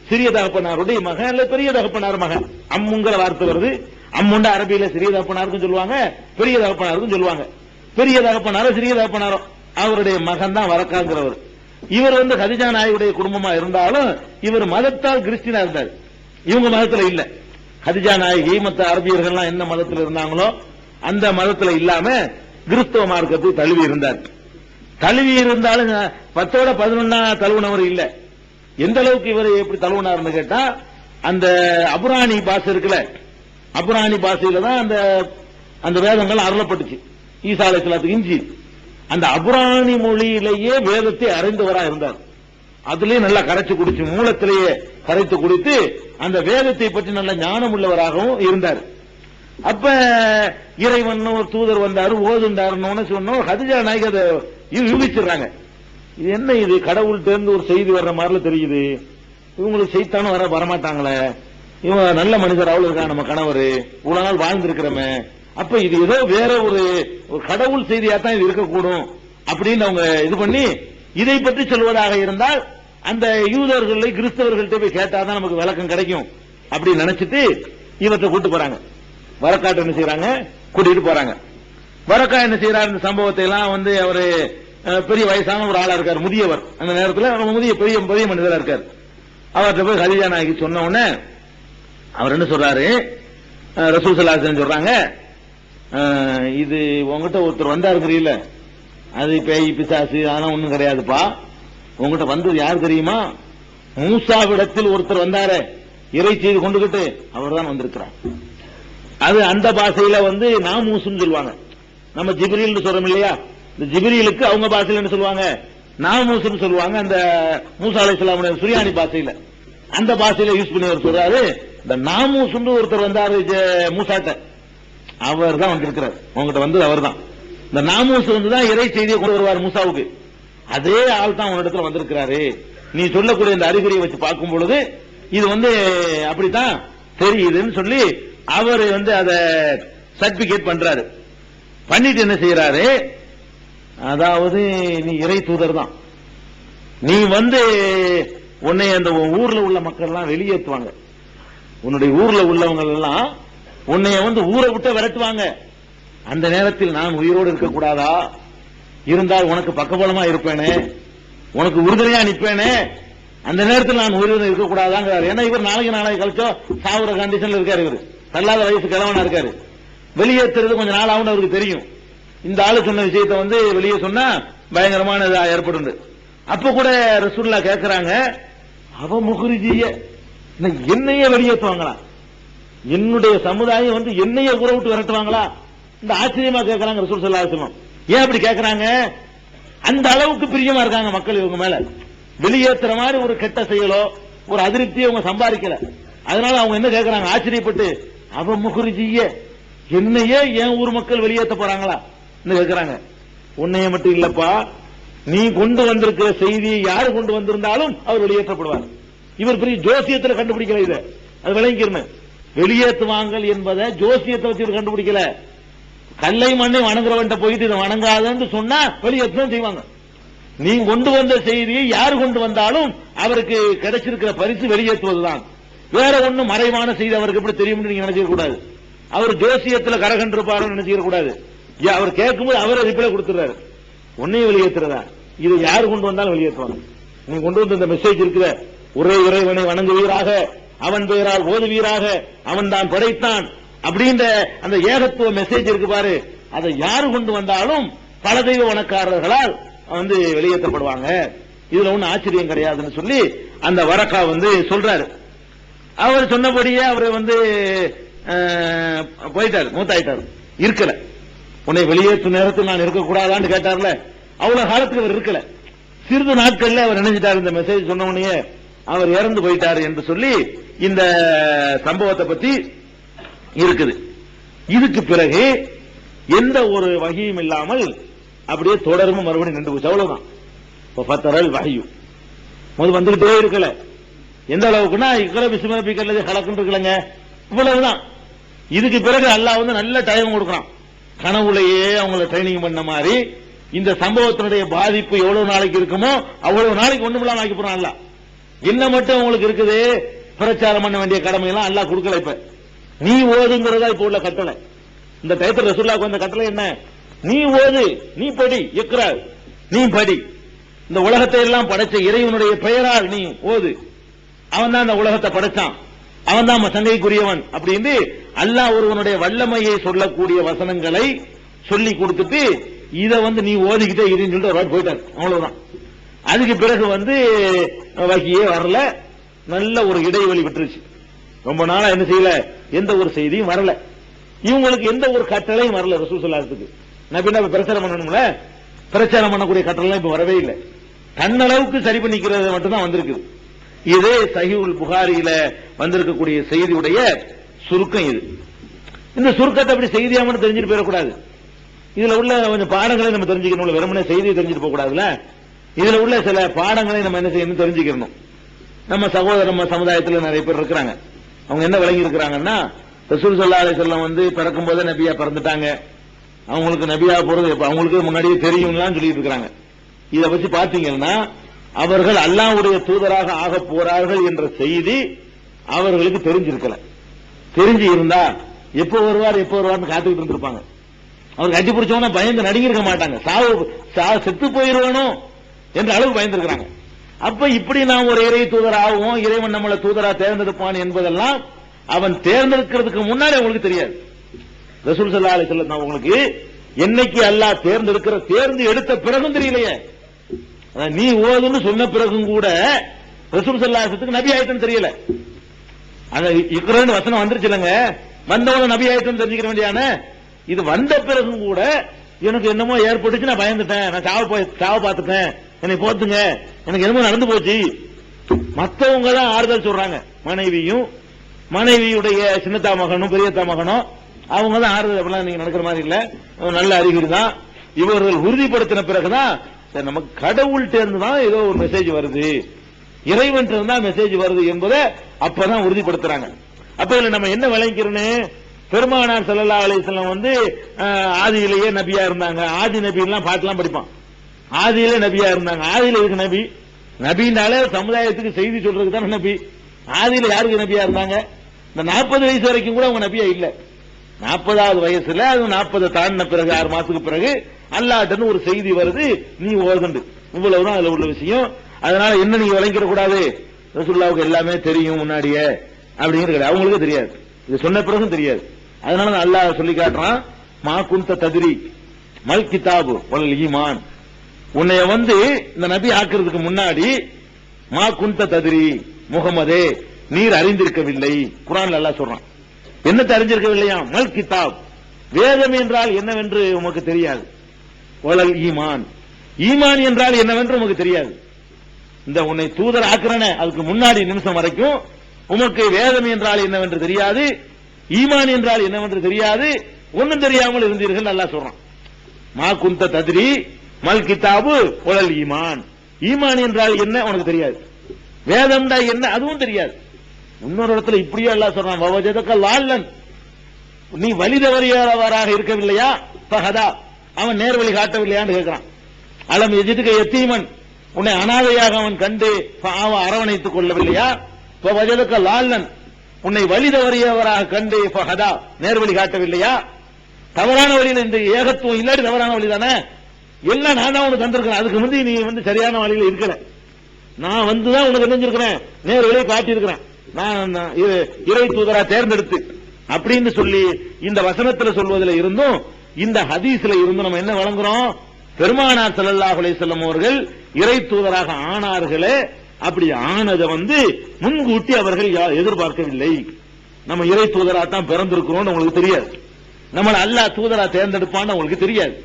A: சிறிய தகப்பனாருடைய மகன் அல்ல பெரிய தகப்பனார் மகன். அம்முங்கிற வார்த்தை வருது. அம்முண்ட அரபியில சிறிய தகப்பனாருக்கும் சொல்லுவாங்க, பெரிய தகப்பனாருக்கும் சொல்லுவாங்க. பெரிய தகப்பனாரோ சிறிய தகப்பனாரோ அவருடைய மகன் தான் வரக்காங்கிறவர். இவர் ஹதிஜா நாயகுடைய குடும்பமா இருந்தாலும் இவர் மதத்தால் கிறிஸ்டினா இருந்தார். இவங்க மதத்துல இல்ல. ஹதிஜா நாயகி மற்ற அரபியர்கள் என்ன மதத்தில் இருந்தாங்களோ அந்த மதத்துல இல்லாம கிறிஸ்தவ மார்க்கத்தை தழுவி இருந்தார். தழுவி இருந்தாலும் 10ஓட 11 தழுவினவர் இல்ல. எந்த அளவுக்கு இவர் எப்படி தழுவினார்னு கேட்டா, அந்த அபுராணி பாஷை இருக்குல்ல, அபுராணி பாஷையில தான் அந்த வேதங்கள் அருளப்பட்டுச்சு. ஈசா அலைஹிஸ்ஸலாத்துக்கு இஞ்சி அந்த அபுராணி மொழியிலேயே வேதத்தை அறிந்தவரா இருந்தார். அதுலயே நல்லா கரைச்சு குடிச்சு, மூலத்திலேயே கரைத்து குடித்து அந்த வேதத்தை பற்றி நல்ல ஞானம் உள்ளவராகவும் இருந்தார். அப்ப இறைவன் ஒரு தூதர் வந்தாரு ஓதுண்டாருன்னு சொன்னோம். ஹதிஜா நாயகி அதை யூகிச்சிடுறாங்க. இது என்ன, இது கடவுள் தேர்ந்து ஒரு செய்தி வர்ற மாதிரில தெரியுது. இவங்களுக்கு செய்தானும் வரமாட்டாங்களே, இவங்க நல்ல மனிதர் அவ்வளவு இருக்கா, நம்ம கணவர் இவ்வளவு நாள் வாழ்ந்திருக்கிறோமே, அப்ப இது ஏதோ வேற ஒரு கடவுள் செய்தியா தான் இது இருக்கக்கூடும் அப்படின்னு அவங்க இது பண்ணி இதை பற்றி சொல்வதாக இருந்தால் அந்த யூதர்களை கிறிஸ்தவர்கள்ட்ட போய் கேட்டாதான் நமக்கு விளக்கம் கிடைக்கும் அப்படின்னு நினைச்சிட்டு இவற்றை கூட்டு போறாங்க. வரக்காட்டு என்ன செய்யறாங்க, கூட்டிட்டு போறாங்க. வரக்கா என்ன செய்யறாரு, இந்த சம்பவத்தை எல்லாம் அவரு பெரிய வயசான ஒரு ஆளா இருக்காரு, முதியவர். அந்த நேரத்தில் முதிய பெரிய மனிதரா இருக்காரு. அவர்கிட்ட போய் ஹதிஜா நாயகி சொன்ன உடனே அவர் என்ன சொல்றாரு, ரசூல் ஸல்லல்லாஹு அலைஹி வஸல்லம் சொல்றாங்க, இது உங்ககிட்ட ஒருத்தர் வந்தாருக்கிறீல்ல, அது பேய் பிசாசு அதெல்லாம் ஒண்ணும் கிடையாதுப்பா. உங்ககிட்ட வந்தது யார் தெரியுமா, மூசாவிடத்தில் ஒருத்தர் வந்தாரு இறை செய்து கொண்டுகிட்டு, அவர் தான் வந்திருக்கிறார். அது அந்த பாஷையில நாமூசுன்னு சொல்லுவாங்க. நம்ம ஜிப்ரீல் சொல்றோம் இல்லையா, இந்த ஜிப்ரீலுக்கு அவங்க பாஷையில என்ன சொல்லுவாங்க, நாமூசுன்னு சொல்லுவாங்க. அந்த மூசா அலைஹிஸ்ஸலாம் சுரியானி பாஷையில அந்த பாஷையில யூஸ் பண்ணி அவர் சொல்றாரு, இந்த நாமூசுன்னு ஒருத்தர் வந்தாரு மூசாட்ட, அவர் தான் வந்திருக்கிறார். உங்ககிட்ட வந்தது அவர் தான். இந்த நாமூஸ் தான் இறை செய்தியை கொண்டு வருவார் மூசாவுக்கு. அதே ஆள் தான் உன்னிடத்துல வந்திருக்கிறாரு. நீ சொல்லக்கூடிய இந்த அறிகுறியை வச்சு பார்க்கும் பொழுது இது அப்படித்தான் தெரியுதுன்னு சொல்லி அவர் அத சர்டிபிகேட் பண்றாரு. பண்ணிட்டு என்ன செய்யறாரு, அதாவது நீ இறை தூதர் தான், நீ உன்னை அந்த ஊர்ல உள்ள மக்கள் எல்லாம் வெளியேற்றுவாங்க, உன்னுடைய ஊர்ல உள்ளவங்க எல்லாம் உன்னைய ஊரை விட்டு விரட்டுவாங்க. அந்த நேரத்தில் நான் உயிரோடு இருக்கக்கூடாதா, இருந்தால் உனக்கு பக்கபலமா இருப்பேனே, உனக்கு உறுதுணையா நிற்பேனே, அந்த நேரத்தில் நான் உயிரோடு இருக்கக்கூடாதாங்கிறார். ஏன்னா இவர் நாளைக்கு கழிச்சோ சாவுற கண்டிஷன்ல இருக்காரு. இவர் தள்ளாத வயசு கிழவனா இருக்காரு. வெளியேற்றுறது கொஞ்சம் நாள் ஆகும் அவருக்கு தெரியும். இந்த ஆளு சொன்ன விஷயத்தை வெளியே சொன்னா பயங்கரமான ஏற்படும். அப்ப கூட ரசூலுல்லாஹ் கேட்கிறாங்க, அவ முஹ்ரிஜிய என்னையே வெளியேற்றுவாங்களா, என்னுடைய சமுதாயம் என்னைய ஊரை விட்டு விரட்டுவாங்களா, இந்த ஆச்சரியமா கேட்கறாங்க ரசூல் ஸல்லல்லாஹு அலைஹி வஸல்லம். ஏன் அப்படி கேட்கறாங்க, அந்த அளவுக்கு பிரியமா இருக்காங்க மக்கள் இவங்க மேல. வெளியேற்றுற மாதிரி ஒரு கெட்ட செயலோ ஒரு அதிருப்தியை அவங்க சம்பாதிக்கல. அதனால அவங்க என்ன கேட்கறாங்க ஆச்சரியப்பட்டு, அவ முஹ்ரிஜிய என்னையே என் ஊர் மக்கள் வெளியேற்ற போறாங்களா கேட்கறாங்க. உன்னைய மட்டும் இல்லப்பா, நீ கொண்டு வந்திருக்கிற செய்தியை யாரு கொண்டு வந்திருந்தாலும் அவர் வெளியேற்றப்படுவார். இவர் பெரிய ஜோசியத்தில் கண்டுபிடிக்கல, இதை அது விளங்கிக்கணும். வெளியேற்றுவாங்கள் என்பதை ஜோசியத்தை வச்சு கண்டுபிடிக்கல. கல்லை மண்ணை வணங்குறவன்ட்ட போயிட்டு இதை வணங்காதன்னு சொன்னா வெளியேற்றம் செய்வாங்க. நீ கொண்டு வந்த செய்தியை யாரு கொண்டு வந்தாலும் அவருக்கு கிடைச்சிருக்கிற பரிசு வெளியேற்றுவதுதான். வேற ஒன்னும் மறைவான செய்தி அவருக்கு எப்படி தெரியும் நீங்க நினைச்சிக்க கூடாது. அவர் ஜோசியத்தில் கரகண்டிருப்பாரு நினைச்சிக்க கூடாது. அவர் கேட்கும்போது அவரை ரிப்ளை கொடுத்துறாரு, உன்னையும் வெளியேற்றுறதா, இது யாரு கொண்டு வந்தாலும் வெளியேற்றுவாங்க. நீ கொண்டு வந்த இந்த மெசேஜ் இருக்குத, ஒரே இறைவனை வணங்குவீராக, அவன் பெயரால் ஓதுவீராக, அவன் தான் படைத்தான் அப்படின்ற அந்த ஏகத்துவ மெசேஜ் இருக்கு பாரு, அதை யாரு கொண்டு வந்தாலும் பல தெய்வ வணக்காரர்களால் வெளியேற்றப்படுவாங்க. இதுல ஒன்னும் ஆச்சரியம் கிடையாதுன்னு சொல்லி அந்த வரக்கா சொல்றாரு. அவர் சொன்னபடியே அவர் போயிட்டாரு, மூத்தாயிட்டாரு, இருக்கல. உன்னை வெளியேற்றும் நேரத்தில் நான் இருக்கக்கூடாதான்னு கேட்டார்ல, அவ்வளவு காலத்துக்கு அவர் இருக்கல. சிறிது நாட்கள்ல அவர் நினைச்சிட்டார், இந்த மெசேஜ் சொன்ன உடனே அவர் இறந்து போயிட்டாரு என்று சொல்லி இந்த சம்பவத்தை பத்தி இருக்குது. இதுக்கு பிறகு எந்த ஒரு வகையும் இல்லாமல் அப்படியே தொடர்பு மறுபடியும் நின்று போச்சு. அவ்வளவுதான். ஃபத்தரல் வஹ்யு வந்துகிட்டே இருக்கல. எந்த அளவுக்குன்னா இக்கல பிஸ்மில்லாஹி கலக்குன்னு இருக்கலங்க, இவ்வளவுதான். இதுக்கு பிறகு அல்லாஹ் வந்து நல்ல டைம் கொடுக்கறான். கனவுலையே அவங்கள ட்ரைனிங் பண்ண மாதிரி இந்த சம்பவத்தினுடைய பாதிப்பு எவ்வளவு நாளைக்கு இருக்குமோ அவ்வளவு நாளைக்கு ஒண்ணுமில்லாம ஆக்கி போறான் அல்லாஹ். என்ன மட்டும் உங்களுக்கு இருக்குது, பிரச்சாரம் பண்ண வேண்டிய கடமை எல்லாம் அல்லாஹ் கொடுக்கல. இப்ப நீ ஓதுங்கிறதா இப்ப உள்ள கட்டளை. இந்த டயத்துல ரசூலுல்லாஹ்க்கு வந்த கட்டளை என்ன? நீ ஓது, நீ படி, இக்ரா, நீ படி. இந்த உலகத்தை எல்லாம் படைச்ச இறைவனுடைய பெயரால் நீ ஓது. அவன் தான் இந்த உலகத்தை படைச்சான், அவன் தான் சங்கைக்குரியவன் அப்படின்னு அல்லாஹ் ஒருவனுடைய வல்லமையை சொல்லக்கூடிய வசனங்களை சொல்லி கொடுத்துட்டு இத வந்து நீ ஓதிக்கிட்டே இருன்னு சொல்லிட்டு போயிட்டார். அவ்வளவுதான். அதுக்கு பிறகு வந்து வகியே வரல, நல்ல ஒரு இடைவெளி விட்டுருச்சு. ரொம்ப நாளா என்ன செய்யல, எந்த ஒரு செய்தியும் வரல, இவங்களுக்கு எந்த ஒரு கட்டளையும் வரல. ரசூல் ஸல்லல்லாஹு நபினா பிரச்சாரம் பண்ணணும்ல, பிரச்சாரம் பண்ணக்கூடிய கட்டளை இப்ப வரவே இல்லை. தன்னளவுக்கு சரி பண்ணிக்கிறது மட்டும்தான் வந்திருக்குது. இதே சஹீஹுல் புகாரியில வந்திருக்கக்கூடிய செய்தியுடைய சுருக்கம் இது. இந்த சுருக்கத்தை அப்படி செய்தியா மட்டும் தெரிஞ்சுட்டு போயிடக்கூடாது. இதுல உள்ள கொஞ்சம் பாடங்களை நம்ம தெரிஞ்சுக்கணும். வெறுமனே செய்தியை தெரிஞ்சுட்டு போக கூடாதுல. இதுல உள்ள சில பாடங்களை நம்ம என்ன செய்யணும், தெரிஞ்சுக்கணும். நம்ம சகோதர சமுதாயத்தில் நிறைய பேர் இருக்கிறாங்க. அவங்க என்ன விளங்கி இருக்கிறாங்கன்னா, ரசூல் ஸல்லல்லாஹு அலைஹி வஸல்லம் வந்து பிறக்கும் போதே நபியா பிறந்துட்டாங்க, அவங்களுக்கு நபியா போறது அவங்களுக்கு முன்னாடியே தெரியும்லாம் சொல்லிட்டு இருக்காங்க. இதை வச்சு பாத்தீங்கன்னா அவர்கள் அல்லாஹ்வுடைய தூதராக ஆக போறார்கள் என்ற செய்தி அவர்களுக்கு தெரிஞ்சிருக்கல. தெரிஞ்சு இருந்தா எப்போ வருவார் காத்துக்கிட்டு இருந்திருப்பாங்க. அவர் கட்டி பிடிச்சவன பயந்து நடுங்கிருக்க மாட்டாங்க. செத்து போயிருவனும் என்ற அளவு பயந்துருக்கிறாங்க. அப்ப இப்படி நாம் ஒரு இறை தூதர் ஆகும், இறைவன் நம்மளை தூதரா தேர்ந்தெடுப்பான் என்பதெல்லாம் அவன் தேர்ந்தெடுக்கிறதுக்கு முன்னாடி அவங்களுக்கு தெரியாது. ரசூல் ஸல்லல்லாஹு அலைஹி வஸல்லம் உங்களுக்கு என்னைக்கு அல்லாஹ் தேர்ந்து எடுத்த பிறகும் தெரியலையே. நீ ஓதுன்னு சொன்ன பிறகும் கூட ரசூல் ஸல்லல்லாஹு அலைஹி வஸல்லம் நபி ஆயிட்டன்னு தெரியல. அந்த இக்ரான்னு வசனம் வந்துருச்சு இல்லங்க, வந்தவன நபி ஆயிட்டன்னு தெரிஞ்சுக்க வேண்டியான. இது வந்த பிறகும் கூட எனக்கு என்னமோ ஏற்பட்டுச்சு, நான் பயந்துட்டேன், நான் சாவ பார்த்துட்டேன், என்னை போத்துங்க, எனக்கு என்னமோ நடந்து போச்சு. மற்றவங்க தான் ஆறுதல் சொல்றாங்க. மனைவியுடைய சின்னத்தா மகனும் பெரியத்தா மகனும் அவங்க தான் ஆறுதல். அப்படிலாம் நீங்க நடக்கிற மாதிரி இல்ல, நல்ல அறிகுறி தான். இவர்கள் உறுதிப்படுத்தின பிறகுதான் நமக்கு கடவுள்கிட்ட இருந்து தான் ஏதோ ஒரு மெசேஜ் வருது, இறைவன் தான் மெசேஜ் வருது என்பதை அப்பதான் உறுதிப்படுத்துறாங்க. அப்ப இதுல நம்ம என்ன விளங்கிறோன்னு, பெருமானார் ஸல்லல்லாஹு அலைஹி வஸல்லம் வந்து ஆதியிலேயே நபியா இருந்தாங்க. ஆதி நபி எல்லாம் பாட்டுலாம் படிப்பான். ஆதியிலே நபியா இருந்தாங்க. ஆதியில இருக்கு நபி, நபினாலே சமுதாயத்துக்கு செய்தி சொல்றதுக்கு தானே நபி. ஆதியில யாருக்கு நபியா இருந்தாங்க? இந்த 40 வயசு வரைக்கும் கூட அவங்க நபியா இல்ல. 40வது வயசுல, அது 40 தாண்டின பிறகு 6 மாசத்துக்கு பிறகு அல்லாஹ்ட்ட ஒரு செய்தி வருது, நீ ஓதுண்டு. இவ்வளவுதான் அதுல உள்ள விஷயம். அதனால என்ன நீங்க விளங்கிட கூடாது, ரசூலுல்லாஹ்வுக்கு எல்லாமே தெரியும் முன்னாடியே அப்படிங்கிறது அவங்களுக்கு தெரியாது. இது சொன்ன பிறகும் தெரியாது. அதனால அல்லாஹ் சொல்லி காட்டுறான், மா குன்த தத்ரி மல் கிதாபு வல் ஈமான். உன்னைய வந்து இந்த நபி ஆக்குறதுக்கு முன்னாடி மா குன்த தத்ரி முகமதே நீர் அறிந்திருக்கவில்லை. குர்ஆன்ல அல்லாஹ் சொல்றான், என்னத்தை அறிஞ்சிருக்கவில்லையா? மல் கிதாப், வேதம் என்றால் என்னவென்று உமக்கு தெரியாது. வல் ஈமான், ஈமான் என்றால் என்னவென்று உமக்கு தெரியாது. இந்த உன்னை தூதர் ஆக்குறனே அதுக்கு முன்னாடி நிமிஷம் வரைக்கும் உமக்கு வேதம் என்றால் என்னவென்று தெரியாது, ஈமான் என்றால் என்னவென்று தெரியாது, ஒன்னும் தெரியாமல் இருந்தீர்கள் அல்லாஹ் சொல்றான். மா குந்த தத்ரி மல் கிதாபு வல் ஈமான், ஈமான் என்றால் என்ன உனக்கு தெரியாது, வேதம் என்ன அதுவும் தெரியாது. இன்னொரு இடத்துல இப்படியே அல்லாஹ் சொல்றான், வவஜதக லால்லன், நீ வழி தவறியவராக இருக்கவில்லையா, ஃபஹதா, அவன் நேர்வழி காட்டவில்லையான்னு கேட்கிறான். அலம் எஜிதுக யத்தீமன், உன்னை அனாதையாக அவன் கண்டு அவன் அரவணைத்துக் கொள்ளவில்லையா, வவஜதக லால்லன், உன்னை வழி தவறியவராக கண்டு ஃபஹதா, நேர்வழி காட்டவில்லையா. தவறான வழியில் இந்த ஏகத்துவம் இல்லாட்டி தவறான வழி தானே, எல்லாம் நான் தான் உனக்கு தந்திருக்கிறேன், அதுக்கு முந்தி நீ வந்து சரியான வழியில் இருக்கல, நான் வந்துதான் உனக்கு தெரிஞ்சிருக்கிறேன், நேர் வழியை காட்டியிருக்கிறேன், நான் இறை தூதரா தேர்ந்தெடுத்து அப்படின்னு சொல்லி இந்த வசனத்தில் சொல்வதில் இருந்தும் இந்த ஹதீஸ்ல இருந்தும் நம்ம என்ன வழங்குறோம், பெருமானார் ஸல்லல்லாஹு அலைஹி வஸல்லம் அவர்கள் இறை தூதராக ஆனார்களே, அப்படி ஆனதை வந்து முன்கூட்டி அவர்கள் எதிர்பார்க்கவில்லை. நம்ம இறை தூதரா தான் பிறந்திருக்கிறோம் உங்களுக்கு தெரியாது, நம்மளை அல்லாஹ் தூதரா தேர்ந்தெடுப்பான்னு அவங்களுக்கு தெரியாது.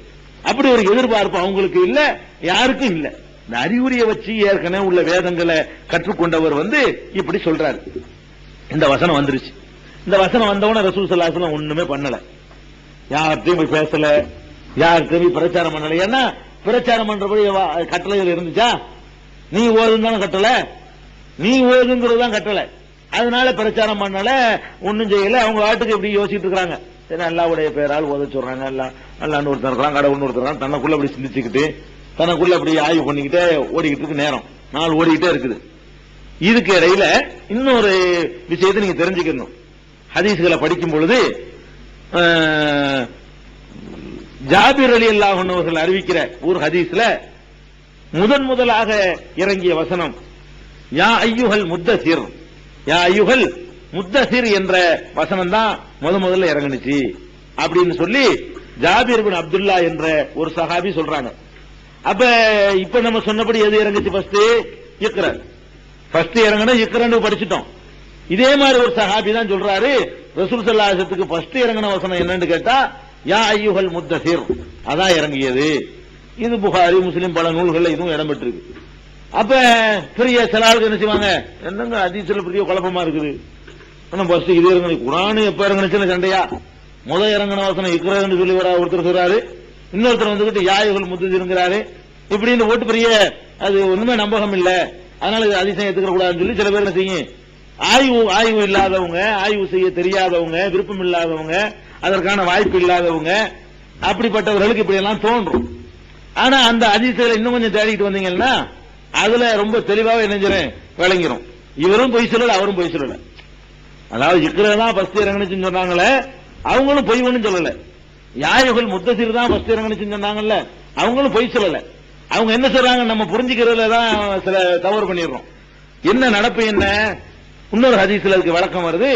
A: அப்படி ஒரு எதிர்பார்ப்பு அவங்களுக்கு இல்ல, யாருக்கும் இல்ல. இந்த அறிகுறியை வச்சு ஏற்கனவே உள்ள வேதங்களை கற்றுக்கொண்டவர் வந்து இப்படி சொல்றாரு. இந்த வசனம் வந்துருச்சு. இந்த வசனம் வந்தவன ரசூல் ஸல்லல்லாஹு அலைஹி வஸல்லம் ஒண்ணுமே பண்ணல, யார்கிட்டையும் போய் பேசல, யார்கிட்டையும் போய் பிரச்சாரம் பண்ணல. ஏன்னா பிரச்சாரம் பண்றபடி கட்டளைகள் இருந்துச்சா? நீ ஓதுன்னு கட்டல, நீ ஓதுங்கிறது தான் கட்டளை. அதனால பிரச்சாரம் பண்ணல, ஒன்னும் செய்யல. அவங்க வாட்டுக்கு எப்படி யோசிச்சுட்டு இருக்காங்க, சரி அல்லாஹ்வுடைய பெயரால் ஓத சொல்றாங்க, அல்லாஹ்னு ஒருத்தர் இருக்கலாம், கடவுள்னு ஒருத்தர் இருக்காங்க, தனக்குள்ள அப்படி சிந்திச்சுக்கிட்டு தனக்குள்ள அப்படி ஆய்வு பண்ணிக்கிட்டே ஓடிக்கிட்டு இருக்கு. நேரம் நாள் ஓடிக்கிட்டே இருக்குது. இதுக்கு இடையில இன்னொரு விஷயத்தை நீங்க தெரிஞ்சுக்கணும். ஹதீஸ்களை படிக்கும் பொழுது ஜாபிர் ரலியல்லாஹு அன்ஹு அவர்கள் அறிவிக்கிற ஒரு ஹதீஸ்ல முதலாக இறங்கிய வசனம் யா அய்யுஹல் முத்தசிர், யா அய்யுஹல் முத்தசிர் என்ற வசனம் தான் முதல்ல இறங்குனுச்சு அப்படின்னு சொல்லி ஜாபிர் பின் அப்துல்லா என்ற ஒரு சஹாபி சொல்றாங்க. அப்ப இப்ப நம்ம சொன்னபடி எது இறங்குச்சு? இக்ரா. ஃபர்ஸ்ட் இறங்குன இக்ரான்னு படிச்சிட்டோம். இதே மாதிரி ஒரு சஹாபி தான் சொல்றாரு, ரசூல் ஸல்லல்லாஹு அலைஹி வஸல்லம் ஃபர்ஸ்ட் இறங்குன வசனம் என்னன்னு கேட்டா யா அய்யுஹல் முத்தசிர் அதான் இறங்கியது. இது புகாரி முஸ்லிம் பல நூல்கள்ல இதுவும் இடம்பெற்றிருக்கு. அப்ப பெரிய சில ஆளுக்கு என்ன செய்வாங்க, என்னங்க ஹதீஸ்ல பெரிய குழப்பமா இருக்குது, ஃபர்ஸ்ட் இது இறங்குன குர்ஆன் எப்ப இறங்குனுச்சுன்னு சண்டையா? இறங்கின வசனம் இக்ரான்னு சொல்லி ஒருத்தர் சொல்றாரு, இன்னொருத்தர் வந்துகிட்டு யா அய்யுஹல் முத்தசிர்ங்கிறாரு. இப்படின்னு ஓட்டு பெரிய அது ஒண்ணுமே நம்பகம் இல்ல, அதனால இது அதிசயம் எடுத்துக்க கூடாதுன்னு சொல்லி சில பேர் என்ன செய்யும், ஆய்வு இல்லாதவங்க, ஆய்வு செய்ய தெரியாதவங்க, விருப்பம் இல்லாதவங்க, அதற்கான வாய்ப்பு இல்லாதவங்க, அப்படிப்பட்டவர்களுக்கு இப்படி எல்லாம் தோன்றும். ஆனா அந்த அதிசயத்தை இன்னும் கொஞ்சம் தேடிட்டு வந்தீங்கன்னா அதுல ரொம்ப தெளிவாக இணைஞ்சிரும், விளங்கிரும். இவரும் பொய் சொல்லல, அவரும் பொய் சொல்லல. அதாவது இக்ரா தான் ஃபர்ஸ்ட் இறங்குனுச்சுன்னு சொன்னாங்களே, அவங்களும் பொய் ஒண்ணும் சொல்லல. யா அய்யுஹல் முத்தசிர் தான் ஃபர்ஸ்ட் இறங்குனுச்சுன்னு சொன்னாங்கல்ல, அவங்களும் பொய் சொல்லல. அவங்க என்ன சொல்றாங்க, நம்ம புரிஞ்சுக்கிறதுல தான் சில தவறு பண்ணிடுறோம். என்ன நடப்பு என்ன? இன்னொரு ஹதீஸ்ல அதுக்கு விளக்கம் வருது.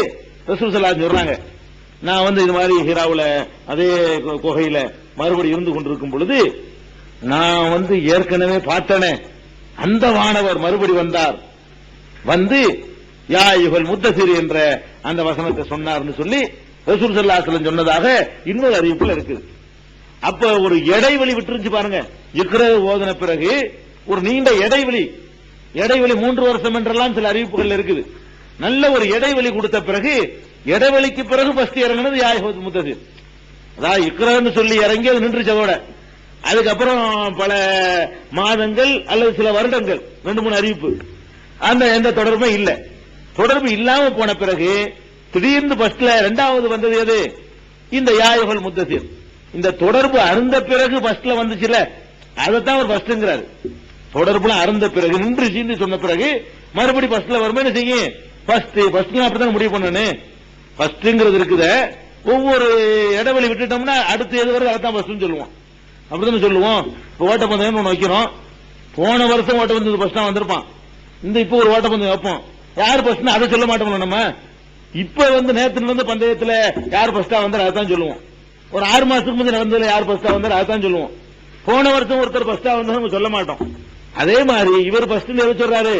A: ரசூல் ஸல்லல்லாஹு அலைஹி வஸல்லம் சொல்றாங்க, நான் இது மாதிரி ஹிராவுல அதே குகையில மறுபடி இருந்து கொண்டிருக்கும் பொழுது நான் ஏற்கனவே பார்த்தனே, அந்த வானவர் மறுபடி வந்தார், வந்து யா அய்யுஹல் முத்தசிர் என்ற அந்த வசனத்தை சொன்னார்னு சொல்லி ரசூல் ஸல்லல்லாஹு அலைஹி வஸல்லம் சொன்னதாக இன்னொரு அறிவிப்புல இருக்குது. அப்ப ஒரு இடைவெளி விட்டுருச்சு பாருங்க. இக்ரா ஓதின பிறகு ஒரு நீண்ட இடைவெளி 3 வருஷம் என்றெல்லாம் சில அறிவிப்புகள் இருக்குது. நல்ல ஒரு இடைவெளி கொடுத்த பிறகு, இடைவெளிக்கு பிறகு ஃபர்ஸ்ட் இறங்குனது யா அய்யுஹல் முத்தசிர். அதாவது இக்ரான்னு சொல்லி இறங்கி அது நின்றுச்சு. அதோட அதுக்கப்புறம் பல மாதங்கள் அல்லது சில வருடங்கள் 2-3 அறிவிப்பு, அந்த எந்த தொடர்பும் இல்ல. தொடர்பு இல்லாம போன பிறகு திடீர்னு ஃபர்ஸ்ட்ல இரண்டாவது வந்தது எது? இந்த யா அய்யுஹல் முத்தசிர். இந்த தொடர்பு அருந்த பிறகு ஃபர்ஸ்ட்ல வந்துச்சுல, அதைத்தான் அவர் ஃபர்ஸ்ட்ங்கிறாரு. தொடர்புல அருந்த பிறகு நின்றுச்சின்னு சொன்ன பிறகு மறுபடி ஃபர்ஸ்ட்ல வருமே என்ன செய்யும்? ஃபர்ஸ்ட் அப்படிதான் முடிவு பண்ணணும். ஃபர்ஸ்ட்ங்கிறது இருக்குது, ஒவ்வொரு இடைவெளி விட்டுட்டோம்னா அடுத்து எது வருது அதான் ஃபர்ஸ்ட்னு சொல்லுவோம். அப்படித்தானே சொல்லுவோம். இப்போ ஓட்டப்பந்தயம் ஒண்ணு வைக்கிறோம், போன வருஷம் ஓட்டப்பந்தயம் ஃபர்ஸ்ட் தான் வந்திருப்பான், இப்ப ஒரு ஓட்டப்பந்தயம் வைப்போம், யார் ஃபர்ஸ்ட் அதை சொல்ல மாட்டோம் நம்ம. இப்ப நேத்துல பந்தயத்துல யார் ஃபர்ஸ்டா வந்தார் அதான் சொல்லுவோம். ஒரு 6 மாசத்துக்கு முந்தைய நடந்ததுல யார் ஃபர்ஸ்டா வந்தார் அதான் சொல்லுவோம். போன வருஷம் ஒருத்தர் ஃபர்ஸ்டா வந்தா சொல்ல மாட்டோம். அதே மாதிரி இவர் ஃபர்ஸ்ட் எது சொல்றாரு?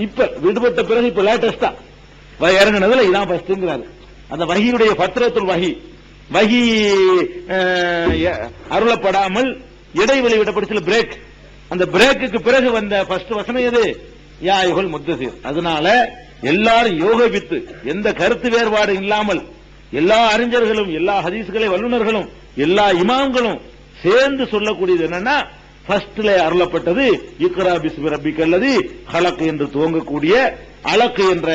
A: இப்ப விடுபட்ட பிறகு இப்ப லேட்டஸ்டா இறங்குனதுல இதான் ஃபர்ஸ்ட்ங்கிறாரு. அந்த வஹியுடைய ஃபத்ரத்துல் வஹி அருளப்படாமல் இடைவெளி விடப்பட்டுல பிரேக், அந்த பிரேக்குக்கு பிறகு வந்த ஃபர்ஸ்ட் வசனம் எது? யா அய்யுஹல் முத்தசிர். அதனால எல்லாரும் யோகித்து எந்த கருத்து வேறுபாடு இல்லாமல் எல்லா அறிஞர்களும், எல்லா ஹதீஸ்களை வல்லுநர்களும், எல்லா இமாம்களும் சேர்ந்து சொல்லக்கூடியது என்னன்னா, ஃபர்ஸ்ட்ல அருளப்பட்டது இக்ரா பிஸ்மி ரப்பிக்கல் லதீ ஹலக் என்று துவங்கக்கூடிய அலக் என்ற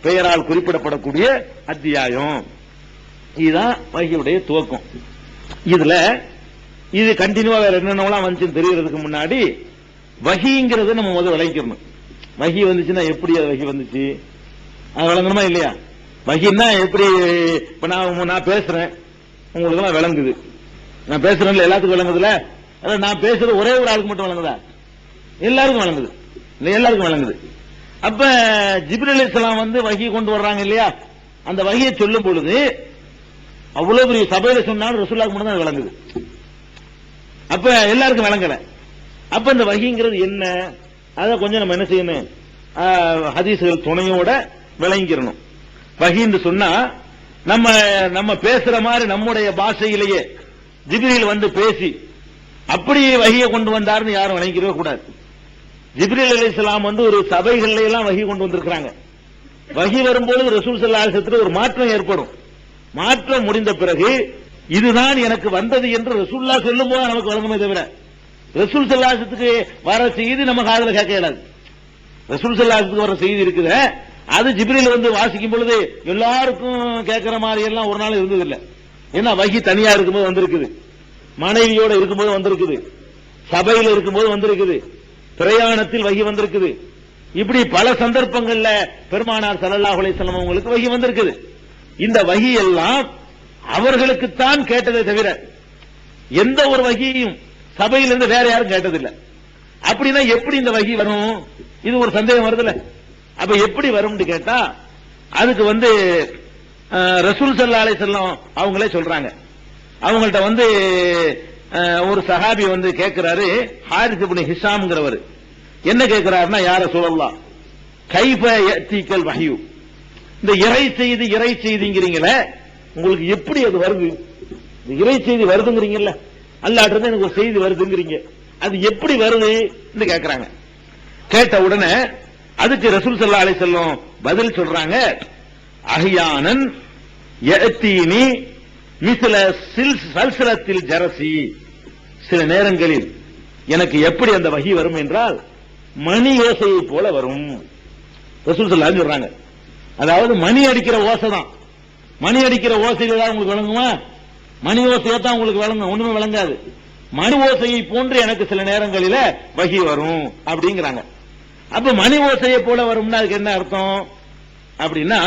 A: பெயரால் குறிப்பிடப்படக்கூடிய அத்தியாயம். இதுதான் வஹியுடைய துவக்கம். இதுல இது கண்டினியூவா வேற என்னென்னலாம் வந்துச்சுன்னு தெரியறதுக்கு முன்னாடி வஹிங்கிறது நம்ம முதல்ல விளங்கிக்கணும். வஹி வந்துச்சுன்னா எப்படி அது வஹி வந்துச்சு அது விளங்கணுமா இல்லையா? வஹின்னா எப்படி? இப்ப நான் பேசுறேன், உங்களுக்கு எல்லாம் விளங்குது. நான் பேசுறேன்ல, எல்லாத்துக்கும் விளங்குதுல. நான் பேசுறது ஒரே ஒரு ஆளுக்கு மட்டும் விளங்குதா? எல்லாருக்கும் விளங்குது இல்ல? எல்லாருக்கும் விளங்குது. அப்ப ஜிப்ரீல் அலைஹிஸ்ஸலாம் வஹி கொண்டு வர்றாங்க இல்லையா? அந்த வஹியை சொல்லும் பொழுது அவ்வளவு பெரிய சபையில சொன்னாலும் ரசூலுல்லாஹ்க்கு மட்டும் தான் விளங்குது. அப்ப எல்லாருக்கும் விளங்கல. அப்ப இந்த வஹிங்கிறது என்ன? அத கொஞ்சம் நம்ம என்ன செய்யணும், ஹதீஸ்கள் துணையோட விளங்கிக்கிறணும். வஹின்னு சொன்னா நம்ம பேசுற மாதிரி நம்முடைய பாஷையிலேயே ஜிப்ரீல் பேசி அப்படியே வஹியை கொண்டு வந்தாருன்னு யாரும் விளங்கிக்கவே கூடாது. ஜிப்ரீல் அலைஹிஸ்ஸலாம் ஒரு சபைகள்ல எல்லாம் வஹி கொண்டு வந்திருக்காங்க. வஹி வரும்போது ரசூல் ஸல்லல்லாஹு அலைஹி வஸல்லம் ஒரு மாற்றம் ஏற்படும். மாற்றம் முடிந்த பிறகு இதுதான் எனக்கு வந்தது என்று ரசூலுல்லாஹ் சொல்லும் போது நமக்கு வழங்குமே தவிர ரசூல் ஸல்லல்லாஹு அலைஹி வஸல்லம் வர செய்தி நம்ம காதுல கேட்க இயலாது. ரசூல் ஸல்லல்லாஹு அலைஹி வஸல்லம் வர செய்தி இருக்குது, அது ஜிப்ரீல் வந்து வாசிக்கும் பொழுது எல்லாருக்கும் கேட்கிற மாதிரி எல்லாம் ஒரு நாள் இருந்தது இல்ல. ஏன்னா வகி தனியா இருக்கும்போது வந்திருக்குது, மனைவியோட இருக்கும்போது வந்திருக்குது, சபையில் இருக்கும்போது வந்திருக்குது, பிரயாணத்தில் வகி வந்திருக்குது. இப்படி பல சந்தர்ப்பங்கள்ல பெருமானார் ஸல்லல்லாஹு அலைஹி வஸல்லம் அவங்களுக்கு வகி வந்திருக்குது. இந்த வகி எல்லாம் அவர்களுக்குத்தான் கேட்டதை தவிர எந்த ஒரு வகியையும் சபையிலிருந்து வேற யாரும் கேட்டதில்லை. அப்படின்னா எப்படி இந்த வகி வரும்? இது ஒரு சந்தேகம் வருதுல்ல. அப்ப எப்படி வரும்னு கேட்டா அதுக்கு வந்து ரசூல் ஸல்லல்லாஹு அலைஹி வஸல்லம் அவங்களே சொல்றாங்க. அவங்கள்ட்ட வந்து ஒரு சஹாபி வந்து கேட்கிறாரு, ஹாரிஸ் இப்னு ஹிஷாம்ங்கிறவர் என்ன கேட்கிறாருன்னா, யா ரசூலல்லாஹ் கைஃப யஅதீகல் வஹ்யு, இந்த இறை செய்திங்கிறீங்களே உங்களுக்கு எப்படி அது வருது? இந்த இறை செய்தி வருதுங்கிறீங்கல்ல, அல்லாஹ்ட்ட இருந்து எனக்கு ஒரு செய்தி வருதுங்கிறீங்க, அது எப்படி வருது என்று கேட்கிறாங்க. கேட்ட உடனே அதுக்கு ரசூல் ஸல்லல்லாஹு அலைஹி வஸல்லம் பதில் சொல்றாங்க, அஹ்யானன் யஅதீனி மிஸ்ல சல்சலத்தில் ஜரசி, சில நேரங்களில் எனக்கு எப்படி அந்த வஹி வரும் என்றால் மணி ஓசையை போல வரும். ரசூல் ஸல்லல்லாஹு அலைஹி சொல்றாங்க, அதாவது மணி அடிக்கிற ஓசை தான். மணி அடிக்கிற ஓசையில தான் உங்களுக்கு விளங்குமா? மணி ஓசையை தான் உங்களுக்கு விளங்கும், ஒண்ணுமே விளங்காது. மணி ஓசையை போன்று எனக்கு சில நேரங்களில வஹி வரும் அப்படிங்கிறாங்க. அப்ப மணி ஓசையை போல வரும்னா அதுக்கு என்ன அர்த்தம் அப்படின்னா,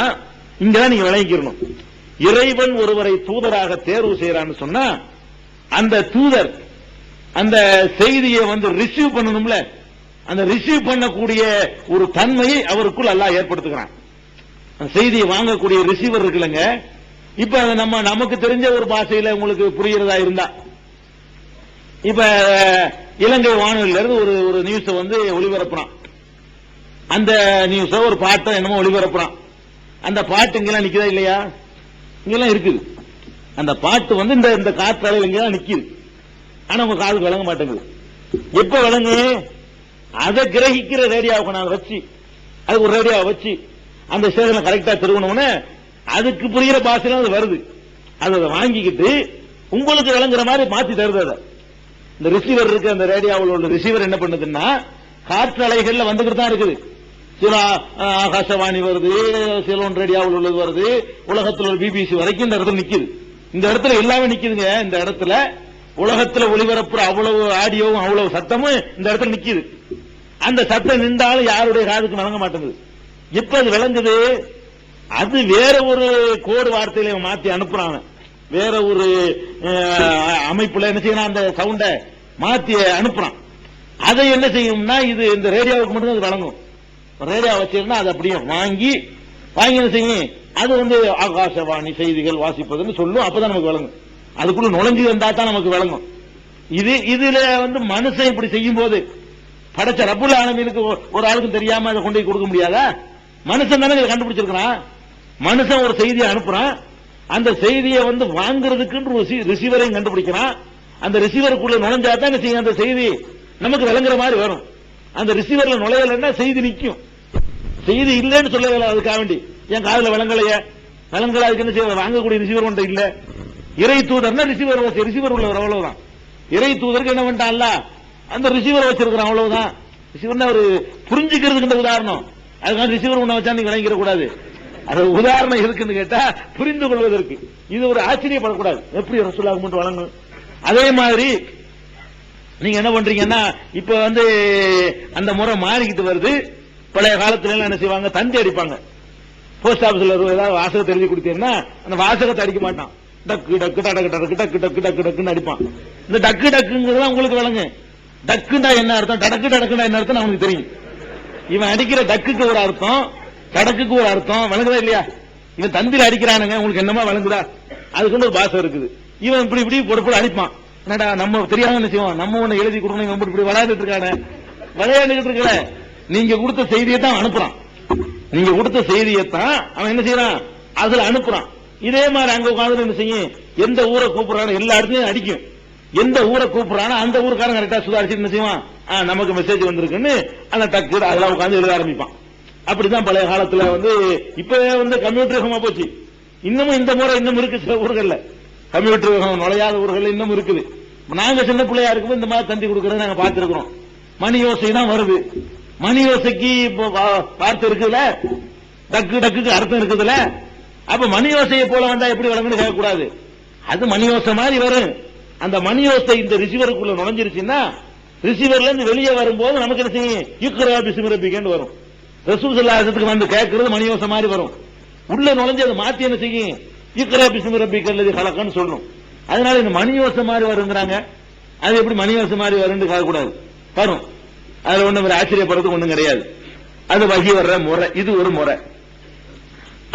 A: இங்கதான் நீங்க விளங்கிக்கணும். இறைவன் ஒருவரை தூதராக தேர்வு செய்யறான்னு சொன்னா அந்த தூதர் அந்த செய்தியை வந்து ரிசீவ் பண்ணணும்ல, அந்த ரிசீவ் பண்ணக்கூடிய ஒரு தன்மையை அவருக்குள் அல்லாஹ் ஏற்படுத்துகிறான். அந்த செய்தியை வாங்கக்கூடிய ரிசீவர் இருக்குல்லங்க, இப்ப நமக்கு தெரிஞ்ச ஒரு பாஷையில உங்களுக்கு புரிகிறதா இருந்தா, இப்ப இலங்கை வானொலியில இருந்து ஒரு நியூஸ் வந்து ஒளிபரப்புறான். அந்த நியூஸ் ஒரு பாட்டை என்னமோ ஒளிபரப்புறான். அந்த பாட்டு இங்கெல்லாம் நிக்குதா இல்லையா? இங்கெல்லாம் இருக்குது. அந்த பாட்டு வந்து இந்த காற்றாலையில் இங்கெல்லாம் நிக்குது. ஆனா உங்க காதுக்கு விளங்க மாட்டேங்குது. எப்ப விளங்கு? அதை கிரகிக்கிற ரேடியோவுக்கு நான் வச்சு, அதுக்கு ஒரு ரேடியோவை வச்சு அந்த ஸ்டேஷனை கரெக்டா திருவணும்னு அதுக்கு புரிகிற பாஷையில அது வருது. அதை வாங்கிக்கிட்டு உங்களுக்கு விளங்குற மாதிரி மாத்தி தருது. அதை இந்த ரிசீவர் இருக்கு, அந்த ரேடியோவில் உள்ள ரிசீவர் என்ன பண்ணுதுன்னா காற்று அலைகள்ல வந்துகிட்டு தான் இருக்குது. சில ஆகாசவாணி வருது, சிலோன் ரேடியோவில் உள்ளது வருது, உலகத்தில் ஒரு பிபிசி வரைக்கும் இந்த இடத்துல நிக்குது. இந்த இடத்துல எல்லாமே நிக்குதுங்க. இந்த இடத்துல உலகத்தில் ஒளிபரப்புற அவ்வளவு ஆடியோவும் அவ்வளவு சத்தமும் இந்த இடத்துல நிக்குது. அந்த சத்தம் நின்றாலும் யாருடைய காதுக்கு வழங்க மாட்டேங்குது. இப்ப அது விளங்குது. அது வேற ஒரு கோடு வார்த்தையில மாத்தி அனுப்புறாங்க. வேற ஒரு அமைப்புல என்ன செய்யணும், அந்த சவுண்ட மாத்தி அனுப்புறான். அதை என்ன செய்யும்னா இது இந்த ரேடியோவுக்கு மட்டும் அது வழங்கும். ரேடியோ வச்சிருந்தா அது அப்படியே வாங்கி என்ன செய்யும், அது வந்து ஆகாசவாணி செய்திகள் வாசிப்பதுன்னு சொல்லும். அப்பதான் நமக்கு விளங்கும். அதுக்குள்ள நுழைஞ்சு வந்தா தான் நமக்கு விளங்கும். இதுல வந்து மனுஷன் இப்படி செய்யும் போது படைச்ச ரப்புல் ஆலமீனுக்கு ஒரு ஆளுக்கும் தெரியாம அதை கொண்டு போய் கொடுக்க முடியாதா? மனுஷன் தானே இதை கண்டுபிடிச்சிருக்கிறான். மனுஷன் ஒரு செய்தியை அனுப்புறான். அந்த செய்தியை வந்து வாங்குறதுக்கு ரிசீவரையும் கண்டுபிடிக்கிறான். அந்த ரிசீவருக்குள்ள நுழைஞ்சா தான் செய்யும் அந்த செய்தி நமக்கு விளங்குற மாதிரி வரும். அந்த ரிசீவர்ல நுழையலன்னா செய்தி நிற்கும். செய்தி இல்லைன்னு சொல்லல, அதுக்காக வேண்டி என் காதுல விளங்கலைய விளங்கல, அதுக்கு என்ன செய்ய, வாங்கக்கூடிய ரிசீவர் ஒன்று இல்ல. இறை தூதர்னா ரிசீவர் உள்ளவர், அவ்வளவுதான். இறை தூதருக்கு என்ன பண்ணிட்டான்ல, அந்த ரிசீவர் வச்சிருக்கிறான், அவ்வளவுதான். ரிசீவர்னா ஒரு புரிஞ்சுக்கிறதுக்கு உதாரணம். அதுக்காக ரிசீவர் ஒண்ணு வச்சா நீங்க விளங்கிட கூடாது. அது உதாரணம் இருக்குன்னு கேட்டா புரிந்து கொள்வதற்கு. இது ஒரு ஆச்சரியப்படக்கூடாது. எப்படி ரசூலுல்லாஹ் மட்டும் வழங்கும். அதே மாதிரி நீங்க என்ன பண்றீங்கன்னா இப்ப வந்து அந்த முறை மாறிக்கிட்டு வருது. பழைய காலத்துல எல்லாம் என்ன செய்வாங்க, தந்தி அடிப்பாங்க. போஸ்ட் ஆபீஸ்ல ஏதாவது வாசகத்தை எழுதி கொடுத்தீங்கன்னா அந்த வாசகத்தை அடிக்க மாட்டான். டக்கு டக்கு டக்கு டக்கு டக்கு டக்கு டக்கு டக்குன்னு அடிப்பான். இந்த டக்கு டக்குங்கிறது உங்களுக்கு விளங்கு. டக்குண்டா என்ன அர்த்தம், டக்கு டக்குண்டா என்ன அர்த்தம் அவனுக்கு தெரியும். இவன் அடிக்கிற டக்குக்கு ஒரு அர்த்தம், கடக்குக்கு ஒரு அர்த்தம், விளங்குதா இல்லையா? இவன் தந்தில அடிக்கிறானுங்க, உங்களுக்கு என்னமா விளங்குதா? அதுக்கு ஒரு பாசம் இருக்குது. இவன் இப்படி இப்படி பொறுப்பு அடிப்பான். என்னடா நம்ம தெரியாம என்ன செய்வோம், நம்ம ஒண்ணு எழுதி கொடுக்கணும், இப்படி விளையாண்டுட்டு இருக்கானே, விளையாண்டுட்டு இருக்கல. நீங்க கொடுத்த செய்தியை தான் அனுப்புறான். நீங்க கொடுத்த செய்தியைத்தான் அவன் என்ன செய்யறான், அதுல அனுப்புறான். இதே மாதிரி அங்க உட்கார்ந்து என்ன செய்யும், எந்த ஊரை கூப்பிடுறானோ எல்லா இடத்துலயும் அடிக்கும். எந்த ஊரை கூப்பிடுறானோ அந்த ஊருக்காரன் கரெக்டா சுதாரிச்சு என்ன செய்வான், நமக்கு மெசேஜ் வந்திருக்குன்னு அந்த டக்கு அதெல்லாம் உட்கார்ந்து எழுத ஆரம்பிப்பான். அப்படிதான் பழைய காலத்துல வந்து இப்பவே வந்து கம்ப்யூட்டர் யுகமா போச்சு. இன்னமும் இந்த முறை இன்னும் இருக்கு சில ஊர்கள்ல. கம்ப்யூட்டர் யுகம் நுழையாத ஊர்கள் இன்னும் இருக்குது. நாங்க சின்ன பிள்ளையா இருக்கும்போது இந்த மாதிரி தந்தி கொடுக்கறத நாங்க பார்த்திருக்கிறோம். மணி யோசை தான் வருது. மணி யோசைக்கு வார்த்தை இருக்குல்ல, டக்கு டக்குக்கு அர்த்தம் இருக்குதுல. அப்ப மணியோசையை போல வந்தா எப்படி வழங்குன்னு கேட்கக்கூடாது. அது மணியோசை மாதிரி வரும். அந்த மணியோசை இந்த ரிசீவருக்குள்ள நுழைஞ்சிருச்சுன்னா ரிசீவர்ல இருந்து வெளியே வரும்போது நமக்கு என்ன செய்யும்? இக்ரா பிஸ்மி ரப்பிக்கன்னு வரும். ரசூல் ஸல்லல்லாஹு அலைஹி வஸல்லம் வந்து கேட்கறது மணியோசை மாதிரி வரும். உள்ள நுழைஞ்சு அதை மாத்தி என்ன செய்யும்? இக்ரா பிஸ்மி ரப்பிக்கல்லதி ஹலகன்னு சொல்லணும். அதனால இந்த மணியோசை மாதிரி வருங்கிறாங்க. அது எப்படி மணியோசை மாதிரி வரும்னு கேட்கக்கூடாது. வரும். அதுல ஒண்ணும் ஆச்சரியப்படுறதுக்கு ஒண்ணும் கிடையாது. அது வகி வர்ற முறை. இது ஒரு முறை.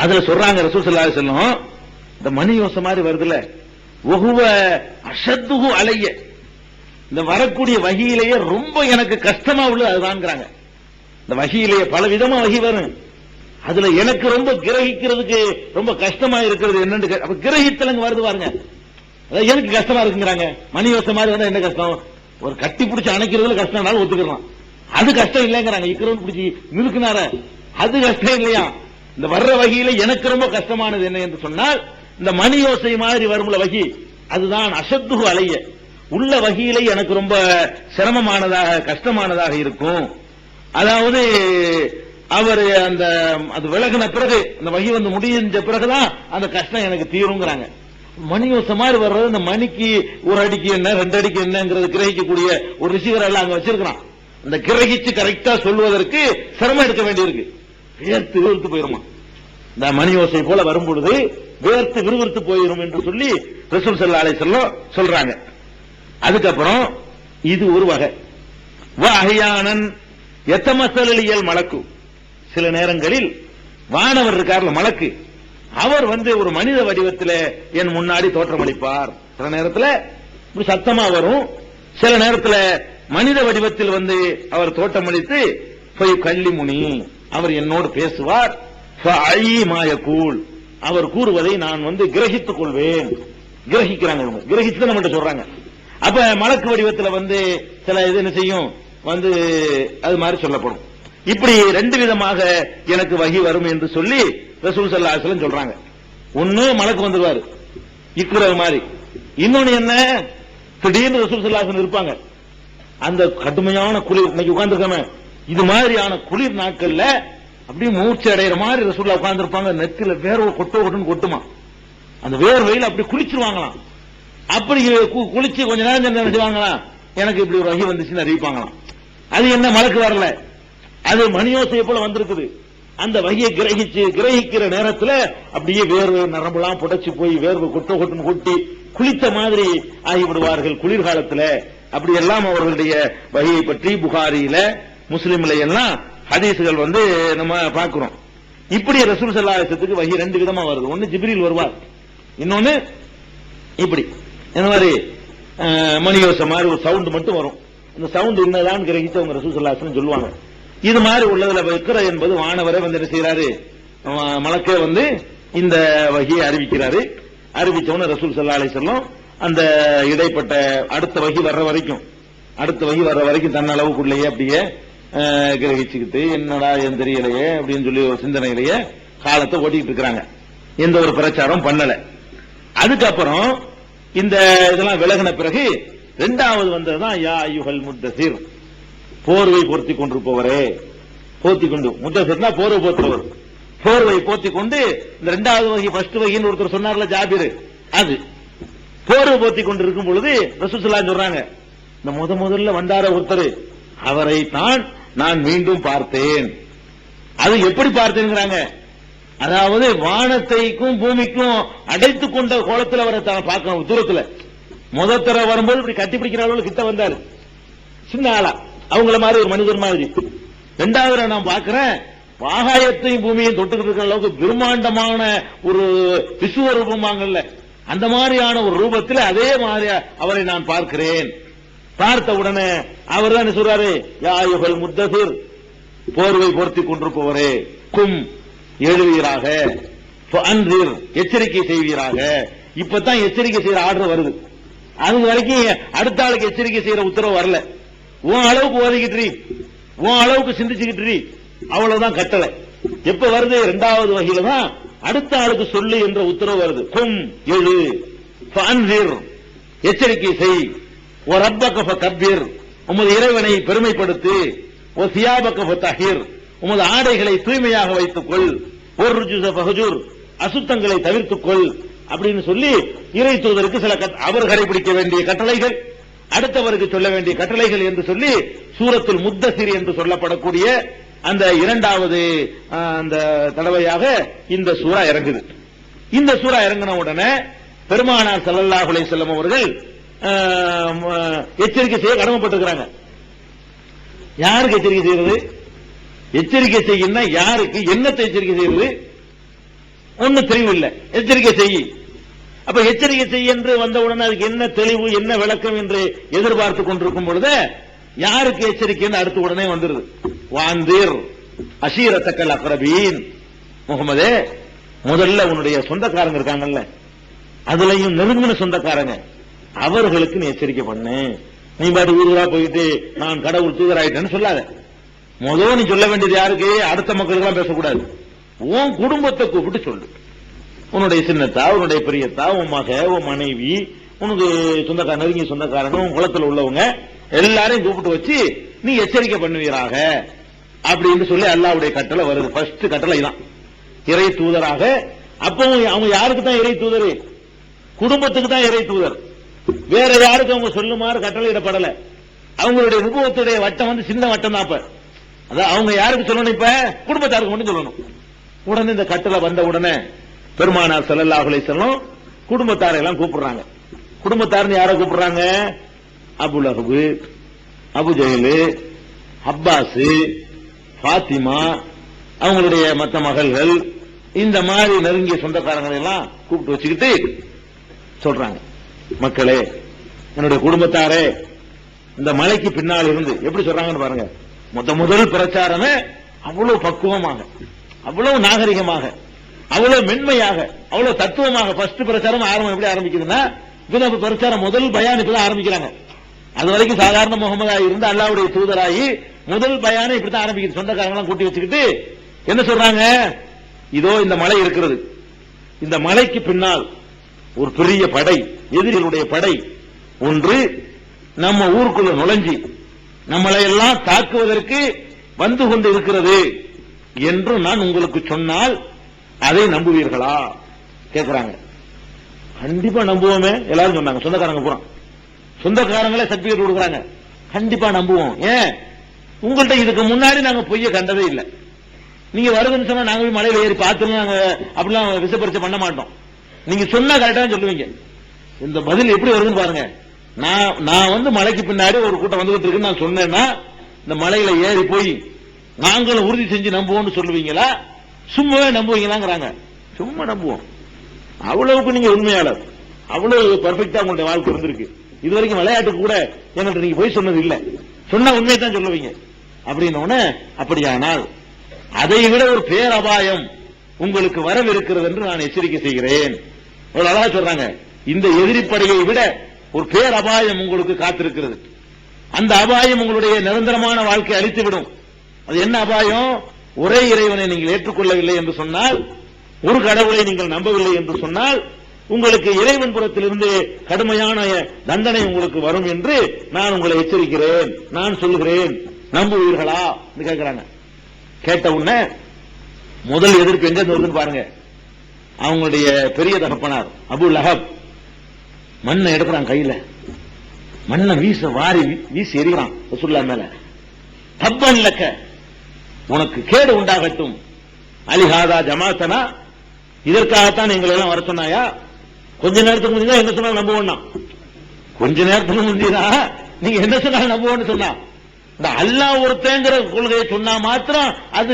A: அதுல சொல்றாங்க ரசூல் ஸல்லல்லாஹு அலைஹி வஸல்லம் இந்த மணியோசை மாதிரி வருதுல வஹுவ அஷத்துஹு அலைய, இந்த வரக்கூடிய வகியிலேயே ரொம்ப எனக்கு கஷ்டமா உள்ளது அதுதான்ங்கறாங்க. இந்த வகியிலேயே பல விதமா வகி வரும். அதுல எனக்கு ரொம்ப கிரகிக்கிறதுக்கு ரொம்ப கஷ்டமா இருக்கிறது என்னன்னு அப்ப கிரகித்தலங்க வருது பாருங்க. அதான் எனக்கு கஷ்டமா இருக்குங்கிறாங்க. மணியோசை மாதிரி வந்தா என்ன கஷ்டம்? ஒரு கட்டி பிடிச்சி அணைக்கிறதுல கஷ்டம்னாலும் ஒத்துக்கலாம். அது கஷ்டம் இல்லைங்கிறாங்க. இக்கிறவன் பிடிச்சி நிறுத்தினார அது கஷ்டம் இல்லையா? இந்த வர்ற வகையில எனக்கு ரொம்ப கஷ்டமானது என்ன என்று சொன்னால் இந்த மணியோசை மாதிரி வரும்ல வகி, அதுதான் அஷத்துஹு அலைய, உள்ள வகையிலே எனக்கு ரொம்ப சிரமமானதாக கஷ்டமானதாக இருக்கும். அதாவது அவர் அந்த அது விலகின பிறகு அந்த வகி வந்து முடிஞ்ச பிறகுதான் அந்த கஷ்டம் எனக்கு தீருங்கிறாங்க. மணியோசை மாதிரி வர்றது இந்த மணிக்கு ஒரு அடிக்கு என்ன 2 அடிக்கு என்னங்கிறது கிரகிக்கக்கூடிய ஒரு ரிசீவர் எல்லாம் அங்க வச்சிருக்கிறான். அந்த கிரகிச்சு கரெக்டா சொல்வதற்கு சிரமம் எடுக்க வேண்டியிருக்கு. வேர்த்து விறுவிறுத்து போயிருமா இந்த மணியோசை போல வரும் பொழுது வேர்த்து விறுவிறுத்து போயிரும் என்று சொல்லி ரசூல் ஸல்லல்லாஹு அலைஹி வஸல்லம் சொல்றாங்க. அதுக்கப்புறம் இது ஒரு வகை. வஹயானன் யதமஸலியல் மலக்கு, சில நேரங்களில் வானவர் இருக்கார்ல மலக்கு, அவர் வந்து ஒரு மனித வடிவத்தில் என் முன்னாடி தோற்றமளிப்பார். சில நேரத்தில் இப்படி சத்தமா வரும். சில நேரத்தில் மனித வடிவத்தில் வந்து அவர் தோற்றமளித்து போய் கல்லிமுனி, அவர் என்னோடு பேசுவார். அவர் கூறுவதை நான் வந்து கிரகித்துக் கொள்வேன். கிரகிக்கிறாங்க, கிரகிச்சு நம்ம சொல்றாங்க. அப்ப மலக்கு வடிவத்தில் வந்து சில இது என்ன செய்யும் வந்து அது மாதிரி சொல்லப்படும். இப்படி 2 விதமாக எனக்கு வகி வரும் என்று சொல்லி ரசூல் ஸல்லல்லாஹு அலைஹி வஸல்லம் சொல்றாங்க. ஒண்ணு மலக்கு வந்துருவாரு இக்குற மாதிரி, இன்னொன்னு என்ன திடீர்னு ரசூல் ஸல்லல்லாஹு அலைஹி வஸல்லம் இருப்பாங்க. அந்த கடுமையான குளிர் இன்னைக்கு உட்கார்ந்துருக்காம இது மாதிரியான குளிர் நாட்கள்ல அப்படியே மூச்சு அடைகிற மாதிரி ரசூலுல்லாஹ் உட்கார்ந்துருப்பாங்க. நெத்தில வேர்வை கொட்டுன்னு கொட்டுமா, அந்த வேர்வையில் அப்படி குளிச்சிருவாங்களாம். அப்படி குளிச்சு கொஞ்ச நேரம் நினைச்சுவாங்களாம் எனக்கு இப்படி ஒரு வகி வந்துச்சுன்னு அறிவிப்பாங்களாம். அது என்ன மலக்கு வரல, அது மணியோசையை போல வந்திருக்குது. அந்த வகையை கிரகிக்கிற நேரத்தில் அப்படியே வேர்வை நரம்பெல்லாம் புடைச்சு போய் வேர்வை கொட்டுன்னு கொட்டி குளித்த மாதிரி ஆகிவிடுவார்கள் குளிர்காலத்தில். அப்படி எல்லாம் அவர்களுடைய வகையை பற்றி புகாரியில முஸ்லிம்ல எல்லாம் ஹதீசுகள் வந்து நம்ம பார்க்கிறோம். இப்படி ரசூல் ஸல்லல்லாஹு அலைஹி வஸல்லம் வகை 2 விதமா வருது. ஒன்னு ஜிப்ரீல் வருவார், இன்னொன்னு இப்படி இந்த மாதிரி மணியோசை மாதிரி ஒரு சவுண்ட் மட்டும் வரும். இந்த சவுண்ட் என்னதான் கிரகிச்சு அவங்க ரசூல் ஸல்லல்லாஹு அலைஹி வஸல்லம் சொல்லுவாங்க. இது மாதிரி உள்ளதுல வைக்கிற என்பது வானவரை வந்து என்ன செய்யறாரு, மலக்கே வந்து இந்த வகையை அறிவிக்கிறாரு. அறிவிச்சவன ரசூல் ஸல்லல்லாஹு அலைஹி வஸல்லம் அந்த இடைப்பட்ட அடுத்த வகை வர்ற வரைக்கும் தன் அளவுக்குள்ளேயே அப்படியே கிரகிச்சுக்கிட்டு என்னடா என் தெரியலையே அப்படின்னு சொல்லி ஒரு சிந்தனையிலேயே காலத்தை ஓட்டிட்டு இருக்கிறாங்க. எந்த ஒரு பிரச்சாரம் பண்ணல. அதுக்கப்புறம் இந்த இதெல்லாம் விலகின பிறகு 2வது வந்ததுதான் யா அய்யுஹல் முத்தஸிர், போர்வை போர்த்தி கொண்டிருப்பவரே. போர்த்தி கொண்டு முத்தஸிர்னா போர்வை போர்த்துவர், போர்வை போர்த்தி கொண்டு இந்த 2வது வகை ஃபர்ஸ்ட் வகைன்னு ஒருத்தர் சொன்னார்ல ஜாபிர், அது போர்வை போர்த்தி கொண்டு இருக்கும் பொழுது ரசூல் ஸல்லல்லாஹு அலைஹி சொல்றாங்க இந்த முதல்ல வந்தார ஒருத்தர் அவரை தான் நான் மீண்டும் பார்த்தேன். அது எப்படி பார்த்தேங்கிறாங்க, அதாவது வானத்தைக்கும் பூமிக்கும் அடைத்துக் கொண்ட கோலத்தில் அவரை தான் பார்க்கணும். தூரத்தில் முதத்தர வரும்போது இப்படி கட்டி பிடிக்கிற அளவுக்கு கிட்ட வந்தாரு, சின்ன ஆளா அவங்கள மாதிரி ஒரு மனிதர் மாதிரி. 2வது நான் பார்க்கிறேன் ஆகாயத்தையும் பூமியையும் தொட்டுக்கிட்டு இருக்கிற அளவுக்கு பிரம்மாண்டமான ஒரு விஸ்வரூபமாங்கல்ல, அந்த மாதிரியான ஒரு ரூபத்தில் அதே மாதிரி அவரை நான் பார்க்கிறேன். பார்த்த உடனே அவர் தான் சொல்றாரு யா அய்யுஹல் முத்தஸிர், போர்வை போர்த்தி கொண்டிருப்பவரே, கும் எழுவீராக, ஃபஅன்ஸிர் எச்சரிக்கை செய்வீராக. இப்பதான் எச்சரிக்கை செய்யற ஆர்டர் வருது. அது வரைக்கும் அடுத்த ஆளுக்கு எச்சரிக்கை செய்யற உத்தரவு வரல. உன் அளவுக்கு ஓதிக்கிட்டு உன் அளவுக்கு சிந்திச்சுக்கிட்டு அவ்வளவுதான் கட்டளை. எப்ப வருது 2வது வகையில தான் அடுத்த ஆளுக்கு சொல்லு என்ற உத்தரவு வருது. கும் எழு, ஃபஅன்ஸிர் எச்சரிக்கை செய், ஒ ரப்பக ஃபகப்பிர் உமது இறைவனை பெருமைப்படுத்து, ஒ சியாபக ஃபதஹிர் உமது ஆடைகளை தூய்மையாக வைத்துக் கொள், ஒரு ருஜுஸ ஃபஹஜுர், அசுத்தங்களை தவிர்த்துக்கொள் அப்படின்னு சொல்லி இறை தூதருக்கு சில அவர் கடைபிடிக்க வேண்டிய கட்டளைகள், அடுத்தவருக்கு சொல்ல வேண்டிய கட்டளைகள் என்று சொல்லி சூரத்துல் முத்தஸிர் என்று சொல்லப்படக்கூடிய அந்த இரண்டாவது அந்த தடவையாக இந்த சூரா இறங்குது. இந்த சூரா இறங்கின உடனே பெருமானார் ஸல்லல்லாஹு அலைஹி வஸல்லம் அவர்கள் எச்சரிக்கை செய்ய கடமைப்பட்டிருக்கிறாங்க. யாருக்கு எச்சரிக்கை செய்யறது? எச்சரிக்கை செய்யணும்னா யாருக்கு, என்னத்தை எச்சரிக்கை செய்யறது ஒன்னும் தெளிவில்லை. எச்சரிக்கை செய்ய, அப்ப எச்சரிக்கை செய்ய என்று வந்தவுடனே அதுக்கு என்ன தெளிவு, என்ன விளக்கம் என்று எதிர்பார்த்து கொண்டிருக்கும் பொழுது யாருக்கு எச்சரிக்கைன்னு அடுத்த உடனே வந்துருது. வாந்தீர் அஷீரத்தக்கல் அக்ரபீன், முகமதே முதல்ல உன்னுடைய சொந்தக்காரங்க இருக்காங்கல்ல, அதுலயும் நெருங்கின சொந்தக்காரங்க, அவர்களுக்கு நீ எச்சரிக்கை பண்ணு. நீ பாட்டு ஊருவா போயிட்டு நான் கடவுள் தூதராயிட்டேன்னு சொல்லாத. முதல் நீ சொல்ல வேண்டியது யாருக்கு? அடுத்த மக்களுக்கு எல்லாம் பேசக்கூடாது. உன் குடும்பத்தை கூப்பிட்டு சொல்லு. உன்னுடைய சின்னத்தா, உன்னுடைய பெரியத்தா, உன் மக, உன் மனைவி, உனக்கு சொந்தக்கார நெருங்கிய சொந்தக்காரங்க, உன் குளத்துல உள்ளவங்க எல்லாரையும் கூப்பிட்டு வச்சு நீ எச்சரிக்கை பண்ணுவீராக அப்படின்னு சொல்லி அல்லாஹ்வுடைய கட்டளை வருது. ஃபர்ஸ்ட் கட்டளை தான் இறை தூதராக. அப்போ அவங்க யாருக்கு தான் இறை தூதர்? குடும்பத்துக்கு தான் இறை தூதர். வேற யாருக்கு அவங்க சொல்லுமாறு கட்டளையிடப்படல. அவங்களுடைய நுபுவத்துடைய வட்டம் வந்து சின்ன வட்டம் தான். அப்ப அதான் அவங்க யாருக்கு சொல்லணும்? இப்ப குடும்பத்தாருக்கு மட்டும் சொல்லணும். உடனே இந்த கட்டளை வந்த உடனே பெருமானார் ஸல்லல்லாஹு அலைஹி வஸல்லம் குடும்பத்தாரை எல்லாம் கூப்பிடுறாங்க. குடும்பத்தாருன்னு யாரை கூப்பிடுறாங்க? அபு லஹப், அபு ஜஹல், அப்பாஸ், ஃபாத்திமா, அவங்களுடைய மற்ற மகள்கள், இந்த மாதிரி நெருங்கிய சொந்தக்காரங்களை எல்லாம் கூப்பிட்டு வச்சுக்கிட்டு சொல்றாங்க, மக்களே, என்னுடைய குடும்பத்தாரே, இந்த மலைக்கு பின்னால் இருந்து எப்படி சொல்றாங்கன்னு பாருங்க. முதல் பிரச்சாரமே அவ்வளவு பக்குவமாக, அவ்வளவு நாகரிகமாக, அவ்வளவு மென்மையாக, அவ்வளவு தத்துவமாக ஃபர்ஸ்ட் பிரச்சாரம் ஆரம்பம் எப்படி ஆரம்பிக்குதுன்னா, இப்ப பிரச்சாரம் முதல் பயான் இப்பதான் ஆரம்பிக்கிறாங்க. அது வரைக்கும் சாதாரண முகமதாயி இருந்து அல்லாஹ்வுடைய தூதராகி முதல் பயானை இப்படித்தான் ஆரம்பிக்குது. சொந்தக்காரங்களாம் கூட்டி வச்சுக்கிட்டு என்ன சொல்றாங்க? இதோ இந்த மலை இருக்கிறது, இந்த மலைக்கு பின்னால் ஒரு பெரிய படை, எதிரிகளுடைய படை ஒன்று நம்ம ஊருக்குள்ள நுழைஞ்சி நம்மளை எல்லாம் தாக்குவதற்கு வந்து கொண்டு இருக்கிறது என்று நான் உங்களுக்கு சொன்னால் அதை நம்புவீர்களா கேட்கிறாங்க. கண்டிப்பா நம்புவோமே எல்லாரும் சொன்னாங்க. சொந்தக்காரங்க பூரா, சொந்தக்காரங்களே சர்டிபிகேட் கொடுக்குறாங்க, கண்டிப்பா நம்புவோம். ஏன்? உங்கள்கிட்ட இதுக்கு முன்னாடி நாங்க பொய்ய கண்டதே இல்லை. நீங்க வருதுன்னு சொன்னா நாங்க போய் மலையில ஏறி பார்த்து நாங்க அப்படிலாம் விசப்பரிச்சை பண்ண மாட்டோம். நீங்க சொன்னா கரெக்டா சொல்லுவீங்க. இந்த பதில் எப்படி வருதுன்னு பாருங்க. நான் வந்து மலைக்கு பின்னாடி ஒரு கூட்டம் வந்துகிட்டு இருக்குன்னு நான் சொன்னேன்னா இந்த மலையில ஏறி போய் நாங்களும் உறுதி செஞ்சு நம்புவோம்னு சொல்லுவீங்களா? சும்மாவே நம்புவீங்களாங்கிறாங்க. சும்மா நம்புவோம். அவ்வளவுக்கு நீங்க உண்மையாளர், அவ்வளவு பெர்ஃபெக்டா உங்களுடைய வாழ்க்கை இருந்திருக்கு. இது வரைக்கும் விளையாட்டுக்கு கூட என்கிட்ட நீங்க போய் சொன்னது இல்ல, சொன்னா உண்மையை தான் சொல்லுவீங்க அப்படின்னு. அப்படியானால் அதை விட ஒரு பேரபாயம் உங்களுக்கு வரவிருக்கிறது என்று நான் எச்சரிக்கை செய்கிறேன். ஒரு அழகா சொல்றாங்க, இந்த எதிரிப்படையை விட ஒரு பேரபாயம் உங்களுக்கு காத்திருக்கிறது. அந்த அபாயம் உங்களுடைய நிரந்தரமான வாழ்க்கை அளித்துவிடும். அது என்ன அபாயம்? ஒரே இறைவனை நீங்கள் ஏற்றுக்கொள்ளவில்லை என்று சொன்னால், ஒரு கடவுளை நீங்கள் நம்பவில்லை என்று சொன்னால், உங்களுக்கு இறைவன் புறத்திலிருந்து கடுமையான தண்டனை உங்களுக்கு வரும் என்று நான் உங்களை எச்சரிக்கிறேன், நான் சொல்லுகிறேன், நம்புவீர்களா என்று கேட்கிறாங்க. கேட்ட உடனே முதல் எதிர்ப்பு எங்க வருதுன்னு பாருங்க. அவங்களுடைய பெரிய தகப்பனார் அபு லஹப் மண்ணை எடுக்கிறான், கையில மண்ணை வீசி எறிகிறான் ரசூலுல்லாஹ் மேல. தப்பன் லக்க, உனக்கு கேடு உண்டாகட்டும், அலிஹாதா ஜமாத்தனா, இதற்காகத்தான் எங்களை எல்லாம் வர சொன்னாயா? கொஞ்ச நேரத்துக்கு முன்னாடி என்ன சொன்னாலும் நம்புவோம்னா, கொஞ்ச நேரத்துக்கு முன்னாடி நீங்க என்ன சொன்னாலும் நம்புவோம்னு சொன்னா, இந்த அல்லாஹ் ஒருத்தங்கிற கொள்கையை சொன்னா மாத்திரம் அது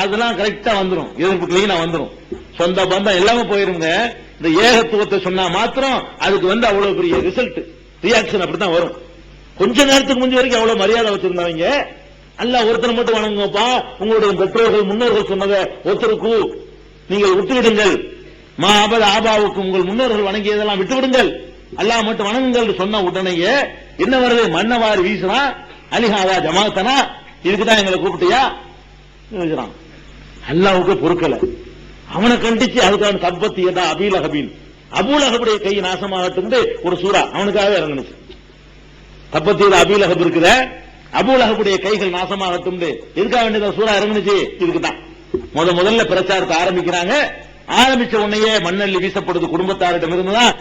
A: அதெல்லாம் கரெக்டா வந்துடும், எதிர்ப்பு கிளீனா வந்துடும், சொந்த பந்தம் எல்லாமே போயிருங்க. இந்த ஏகத்துவத்தை சொன்னா மாத்திரம் அதுக்கு வந்து அவ்வளவு பெரிய ரிசல்ட், ரியாக்ஷன் அப்படித்தான் வரும். கொஞ்ச நேரத்துக்கு முந்தி வரைக்கும் அவ்வளவு மரியாதை வச்சிருந்தவங்க, அல்லாஹ் ஒருத்தரை மட்டும் வணங்குங்கப்பா, உங்களுடைய பெற்றோர்கள் முன்னோர்கள் சொன்னதை ஒருத்தருக்கு நீங்கள் விட்டுவிடுங்கள், மா அபத ஆபாவுக்கு உங்கள் முன்னோர்கள் வணங்கியதெல்லாம் விட்டுவிடுங்கள், அல்லாஹ் மட்டும் வணங்குங்கள் சொன்ன உடனேயே என்ன வருது? மன்னவாறு வீசுனா, அலிஹாதா ஜமாத்தனா, இதுக்குதான் எங்களை கூப்பிட்டியா? அல்லாஹ்வுக்கு பொறுக்கல, அவனை கண்டிச்சு அதுக்கான தப்பத்தியதா அபீலஹபின், அபூலஹபுடைய கை நாசமாகட்டும் ஒரு சூரா அவனுக்காக இறங்குச்சு. தப்பத்தியதா அபீலஹப் இருக்குத, அபூலஹபுடைய கைகள் நாசமாகட்டும் எதுக்காக வேண்டியதா சூரா இறங்குச்சு? இதுக்குதான் முதல்ல பிரச்சாரத்தை ஆரம்பிக்கிறாங்க. ஆரம்பிச்ச உடனே மண்ணள்ளி வீசப்படுது குடும்பத்தாரிடம் இருந்துதான்